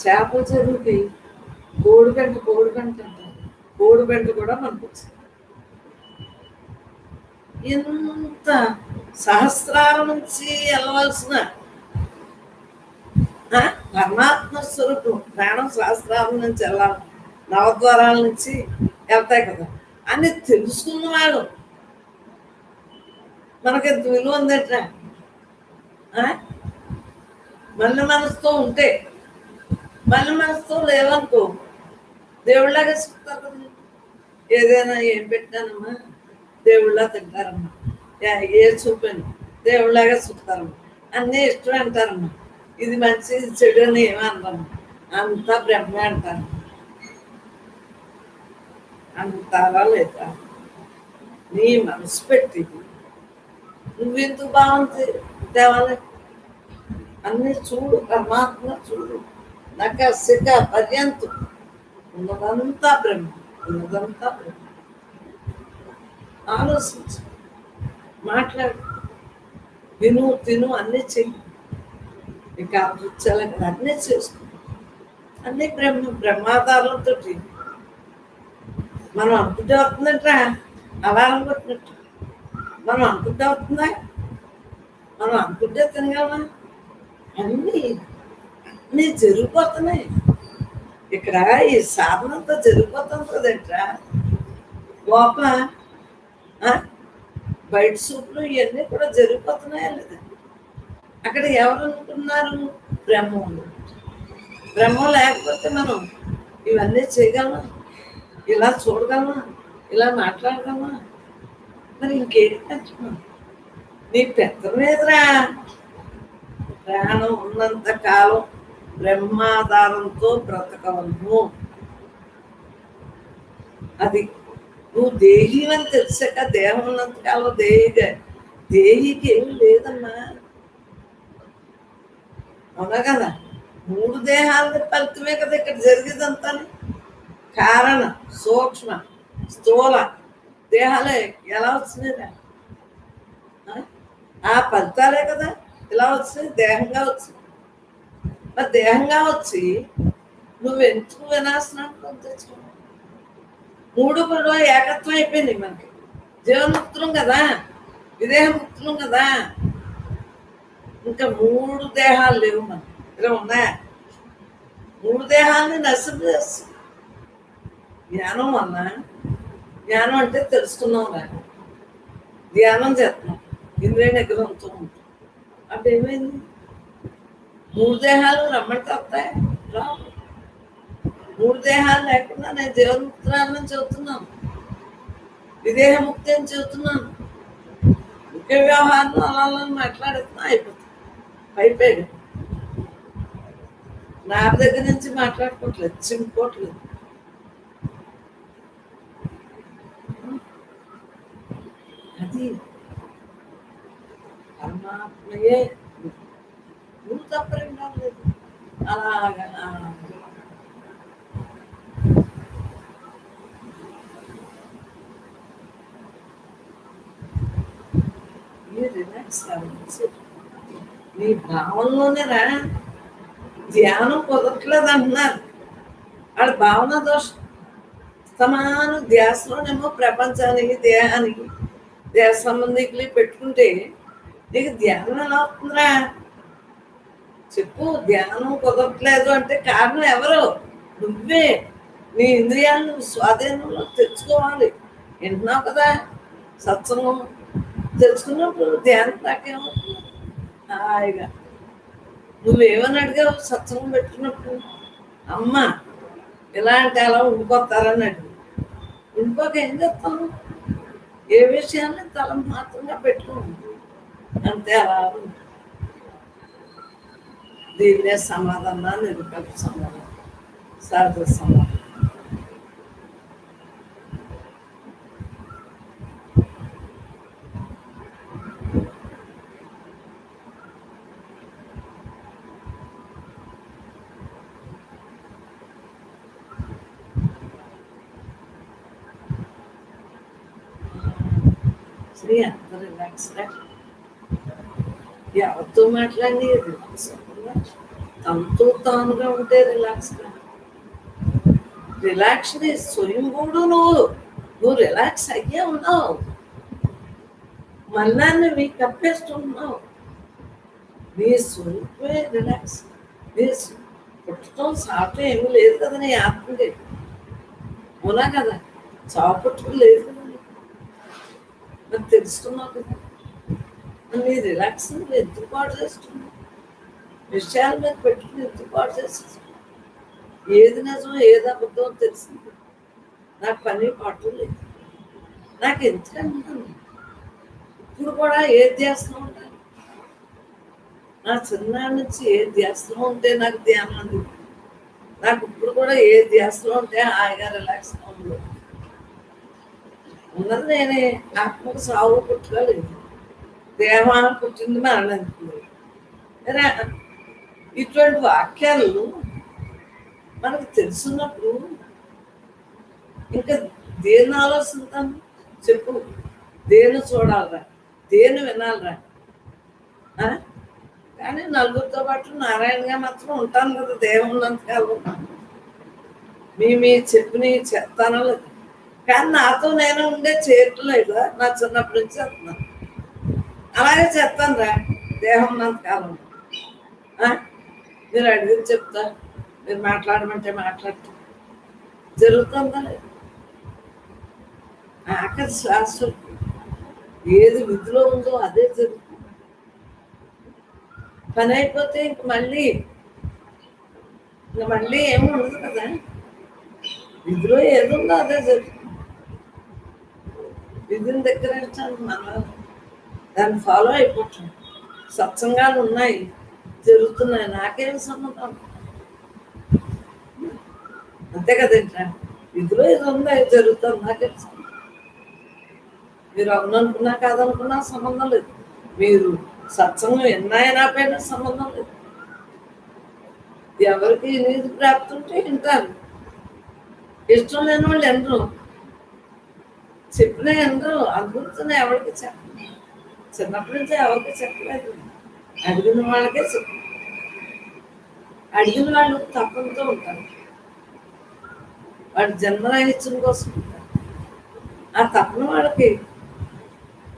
చేపల చెరువుకి కోడిగంట అంటారు, కోడిగంట కూడా మనకు వచ్చింది. ఎంత సహస్రాల నుంచి వెళ్ళవలసిన పరమాత్మ స్వరూపం ప్రాణం సహస్రాల నుంచి వెళ్ళాలి, నవద్వారాల నుంచి వెళ్తాయి కదా అని తెలుసుకున్నవాడు మనకెంత విలువ ఉందట. మళ్ళీ మనసుతో ఉంటే, మళ్ళీ మనసుతో లేవనుకో దేవుళ్ళలాగా చెప్తారు కదా. ఏదైనా ఏం పెట్టానమ్మా దేవుళ్ళ తింటారమ్మా, ఏ చూపని దేవుళ్ళలాగా చూపుతారమ్మా, అన్నీ ఇష్టం అంటారమ్మా, ఇది మంచి ఇది చెడు అని ఏమన్నారమ్మా, అంతా బ్రహ్మే అంటారు. అంటారా లేదా? నీ మనసు పెట్టి నువ్వెందుకు బాగుంది తేవాలి, అన్ని చూడు, పరమాత్మ చూడు, నకసిక పర్యంతం ఉన్నదంతా బ్రహ్మ, ఉన్నదంతా బ్రహ్మ. ఆలోచించు, మాట్లాడు, విను, తిను, అన్నీ చెయ్యి. ఇక అభివృద్ధి అన్నీ చేసుకో, అన్నీ బ్రహ్మాధారంతో మనం అనుకుంటే అవుతుందంట, అలారం కొట్టినట్టు మనం అనుకుంటే అవుతుందా, మనం అనుకుంటే తినగలమా? అన్నీ జరిగిపోతున్నాయి. ఇక్కడ ఈ సాధనంతో జరిగిపోతుంటుందంటరా లోపల. బయట సూపులు ఇవన్నీ కూడా జరిగిపోతున్నాయా లేదా? అక్కడ ఎవరు అనుకున్నారు? బ్రహ్మం. బ్రహ్మం లేకపోతే మనం ఇవన్నీ చేయగలమా, ఇలా చూడగలమా, ఇలా మాట్లాడగలమా? మరి ఇంకేంటి కష్టం? నీ పెద్ద మీదరా ప్రాణం ఉన్నంత కాలం బ్రహ్మాధారంతో బ్రతకవలను. అది నువ్వు దేహి అని తెలిసాక, దేహం ఉన్నంత కాలం దేహికి ఏమి లేదమ్మా, అవునా కదా. 3 దేహాల ఫలితమే కదా ఇక్కడ జరిగేదంతా. కారణ, సూక్ష్మ, స్థూల దేహాలే ఎలా వచ్చినాయిరా? ఆ ఫలితాలే కదా ఇలా వచ్చినాయి, దేహంగా వచ్చింది. మరి దేహంగా వచ్చి నువ్వెందుకు వినాశనం తెచ్చుకో? మూడు కూడా ఏకత్వం అయిపోయింది మనకి. జీవన్ముక్తులం కదా, విదేహముక్తులం కదా. ఇంకా మూడు దేహాలు లేవు మనకి. ఇలా ఉన్నాయా? మూడు దేహాలని నశింపజేస్తుంది జ్ఞానం అన్నా. జ్ఞానం అంటే తెలుసుకున్నాం కానీ ధ్యానం చేస్తున్నాం, ఇంద్రియ నిగ్రహంతో ఉంటాం. అప్పుడు ఏమైంది? మూడు దేహాలు రమ్మంటే వస్తాయి, రావు. మూడు దేహాలు లేకుండా నేను జీవన్ముక్తురాలని చెబుతున్నాను, విదేహముక్తి అని చెబుతున్నాను. ముఖ్య వ్యవహారంలో అలా మాట్లాడుతున్నా అయిపోతుంది. అయిపోయాడు. నా దగ్గర నుంచి మాట్లాడుకోవట్లేదు, చింపుకోవట్లేదు. అది పరమాత్మయే. నువ్వు తప్పరేం కాలేదు. అలాగా రిలాక్స్ కావాలి. నీ భావనలోనే రా. ధ్యానం కుదరట్లేదు అంటున్నారు. వాళ్ళ భావన దోషం. సమాన ధ్యాసలోనేమో ప్రపంచానికి, దేహానికి, దేహ సంబంధికులు పెట్టుకుంటే నీకు ధ్యానం ఎలా అవుతుందిరా? చెప్పు. ధ్యానం కుదరట్లేదు అంటే కారణం ఎవరు? నువ్వే. నీ ఇంద్రియాలను స్వాధీనంలో తెచ్చుకోవాలి. వింటున్నావు కదా సత్సంగం. తెచ్చుకున్నప్పుడు ధ్యానం నాకేమవుతుంది? హాయిగా నువ్వేమని అడిగావు సత్సంగం పెట్టుకున్నప్పుడు? అమ్మ ఇలాంటి అలా ఉండిపోతారని అడిగి ఉండిపోక ఏం చేస్తాను? ఏ విషయాన్ని తల మాత్రంగా పెట్టుకోండి అంతే. అలా ఉంటుంది. దీన్నే సమాధానం, నిరుకల్ప సమాధానం, సహజ సమాధానం. శ్రీ అంత రిలాక్స్గా ఎవరితో మాట్లాడి రిలాక్స్ అవ్వకుండా తనతో తానుగా ఉంటే రిలాక్స్గా. రిలాక్స్ స్వయంభూడు. నువ్వు రిలాక్స్ అయ్యే ఉన్నావు. మన్నాన్ని మీ కప్పేస్తున్నావు. నీ స్వరూపమే రిలాక్స్. నీ పుట్టడం సాటం ఏమీ లేదు కదా నీ ఆత్మకి. అవునా కదా? చావు పుట్టుకు లేదు కదా. మరి తెలుసుకున్నావు కదా. నీ రిలాక్స్ ఎందుకు పాటు చేస్తున్నావు? విషయాల మీద పెట్టుకుని ఎందుకు పాటు చేస్తున్నావు? ఏది నిజం ఏది అబద్ధం తెలిసింది. నాకు పని పాటు లేదు. నాకు ఎందుకంటున్నాను? ఇప్పుడు కూడా ఏ ధ్యాసలో ఉండాలి? నా చిన్నాళ్ళ నుంచి ఏ ధ్యాసలో ఉంటే నాకు ధ్యానం అంది. నాకు ఇప్పుడు కూడా ఏ ధ్యాసలో ఉంటే హాయిగా రిలాక్స్గా ఉండదు. ఉన్నది నేనే. ఆత్మకు సాగు పుట్టుకోలేదు. దేహం పుట్టింది మరణించింది. ఇటువంటి వాక్యాలు మనకు తెలుసున్నప్పుడు ఇంకా దేన్ని ఆలోచిస్తాను చెప్పు? దేన్ని చూడాలరా? దేన్ని వినాలరా? కానీ నలుగురితో పాటు నారాయణగా మాత్రం ఉంటాను కదా దేహం ఉన్నంతకాలం. మీ చెప్పిని చెప్తానో లేదు. కానీ నాతో నేను ఉండే చేయట్లేదు. నా చిన్నప్పటి నుంచి చెప్తున్నాను. అలాగే చెప్తాను రా దేహం ఉన్నంతకాలం. మీరు అడిగితే చెప్తా, మీరు మాట్లాడమంటే మాట్లాడుతూ జరుగుతుందా లేదు? ఆఖరి శ్వాస ఏది విధిలో ఉందో అదే జరుగుతుంది. పని అయిపోతే ఇంక మళ్ళీ ఏమి ఉండదు కదా. విధిలో ఏది ఉందో అదే జరుగుతుంది. విధిని దగ్గర మనం దాన్ని ఫాలో అయిపోతాం. సత్సంగాలు ఉన్నాయి, జరుగుతున్నాయి. నాకేం సంబంధం? అంతే కదేంట్రా? విధిలో ఏది ఉందో అది జరుగుతుంది. నాకేం సంబంధం? మీరు అవుననుకున్నా కాదనుకున్నా సంబంధం లేదు. మీరు సత్సంగం ఎన్నైనా పైన సంబంధం లేదు. ఎవరికి నీది ప్రాప్తి ఉంటే వింటారు. ఇష్టం లేని వాళ్ళు ఎందరు చెప్పినా ఎందరు అనుకుంటున్నా ఎవరికి చెప్ప చిన్నప్పటి నుంచి ఎవరికి చెప్పలేదు. అడిగిన వాళ్ళకే చెప్పు. అడిగిన వాళ్ళు తప్పంతో ఉంటారు. వాడు జన్మరాహిత్యం కోసం ఉంటారు. ఆ తప్పని వాళ్ళకి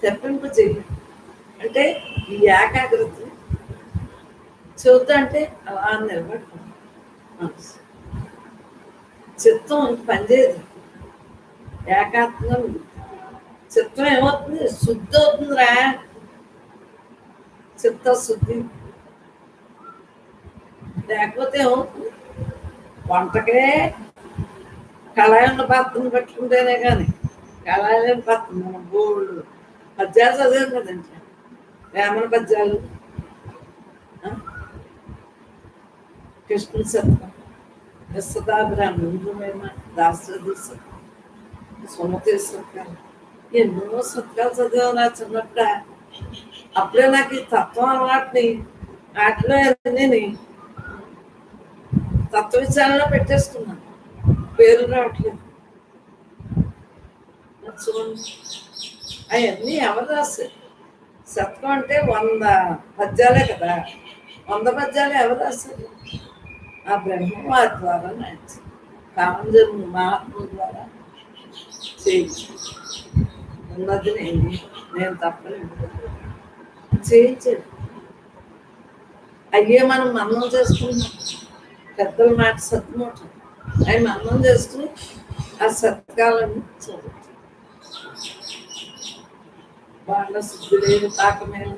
తెప్పింపు చెయ్యి. అంటే ఈ ఏకాగ్రత చెబుతా అంటే అలా నిలబడుతుంది మనసు. చిత్తం పనిచేయదు. ఏకాత్మగా ఉంది. చిత్తం ఏమవుతుంది? శుద్ధి అవుతుందిరా. చిత్త శుద్ధి లేకపోతే ఏమవుతుంది? వంటకే కళాయిన్న పాత్రను పెట్టుకుంటేనే కానీ కళాయిలేని పాత్ర మనం గోళ్ళు పద్యాలు చదివాం కదండి. వేమన పద్యాలు, కృష్ణుని సత్వం, విశ్వదాభిరామ, దాసరి సుమతి సత్కాలు, ఎన్నో సత్కాలు చదివాం నా చిన్నప్పుడ. అప్పుడే నాకు ఈ తత్వం అలవాటుని వాటిలో అన్నీ తత్వ విచారణలో పెట్టేసుకున్నాను. పేరు రావట్లేదు. చూడండి అవన్నీ ఎవరు రాశారు? శతకం అంటే 100 పద్యాలే కదా. 100 పద్యాలు ఎవరు రాశారు? ఆ బ్రహ్మ వారి ద్వారా నడిచింది. కామంజన్మ మహాత్ముల ద్వారా చేయించు ఉన్నది నేను తప్పలేదు చేయించాడు. అయ్యే మనం మన్నం చేసుకుంటున్నాం. పెద్దల మాట సత్యమూట అవి మన్నం చేసుకుని ఆ సత్కాలను చదువుతాం. వాళ్ళ శుద్ధి లేదు, తాకమేలు.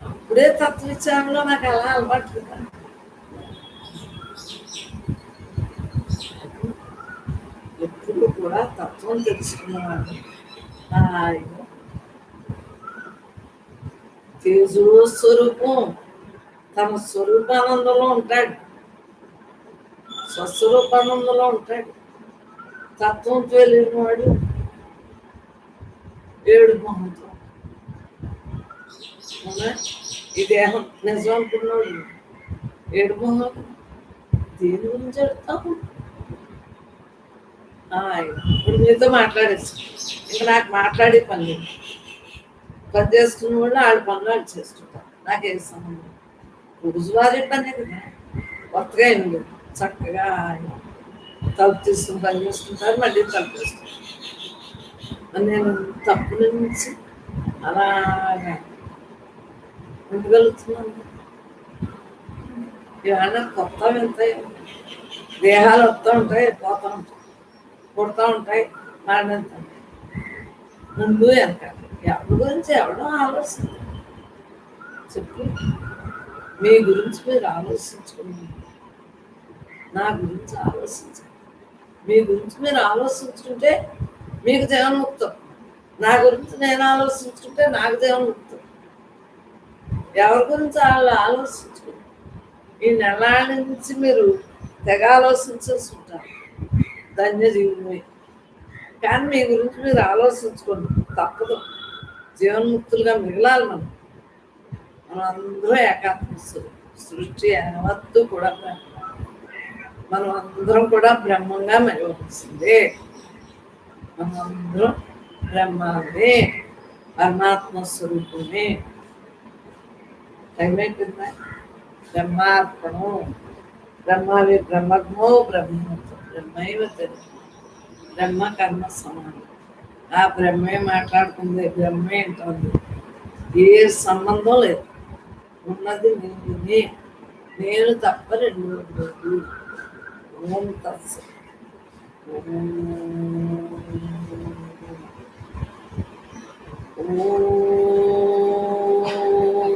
అప్పుడే తత్వ విచారంలో నాకు అలా అలవాటు. ఎప్పుడు కూడా తత్వం తెలుసుకున్నవాడు తేజో స్వరూపం తన స్వరూపానందంలో ఉంటాడు. స్వస్వరూపానందంలో ఉంటాడు. తత్వం తెలియని వాడు ఏడు మొహంతో ఈ దేహం నిజం అనుకున్నాడు. ఏడు మొహం దేని గురించి చెప్తాము? ఇప్పుడు మీతో మాట్లాడేసి ఇంకా నాకు మాట్లాడే పని లేదు. పని చేసుకున్న వాళ్ళు వాళ్ళ పనులు వాళ్ళు చేసుకుంటారు. నాకేం సంబంధం? రోజువారీ పనే కదా. కొత్తగా ఏం లేదు. చక్కగా తలుపు తీసుకుని పని చేసుకుంటారు, మళ్ళీ తలుపు చేసుకుంటారు. నేను తప్పు నుంచి అలాగా ఉండగలుగుతున్నాను. ఇవాళ కొత్త వెళ్తాయి, దేహాలు వస్తూ ఉంటాయి, పోతూ ఉంటాయి, పుడతా ఉంటాయి, మారినంత ముందు వెనక. ఎవరి గురించి ఎవడో ఆలోచించారు. చెప్పు, మీ గురించి మీరు ఆలోచించుకున్నారు. నా గురించి ఆలోచించారు. మీ గురించి మీరు ఆలోచించుకుంటే మీకు జీవన్ముక్తం. నా గురించి నేను ఆలోచించుకుంటే నాకు జీవన్ముక్తం. ఎవరి గురించి వాళ్ళు ఆలోచించుకుంటారు. ఈ నెలాళ్ళ నుంచి మీరు తెగ ఆలోచించేసి ఉంటారు. ధన్యజీవులే. కానీ మీ గురించి మీరు ఆలోచించుకోండి. తప్పదు. జీవన్ముక్తులుగా మిగలాలి మనం. మనం అందరూ ఏకాత్మస్తులు. సృష్టి యావత్తు కూడా మనం అందరం కూడా బ్రహ్మంగా మెలవలసిందే. మనం అందరం బ్రహ్మానే, పరమాత్మ స్వరూపమే. టైం అయిపోయిందా? బ్రహ్మార్పణం. బ్రహ్మవి బ్రహ్మజ్ఞో బ్రహ్మత్వం బ్రహ్మైవ తెలుసు. బ్రహ్మ కర్మ సమానం. ఆ బ్రహ్మే మాట్లాడుతుంది, బ్రహ్మే ఉంటుంది. ఏ సంబంధం లేదు. ఉన్నది నేను తప్ప రెండు లేదు. ఓం తత్స. ఓం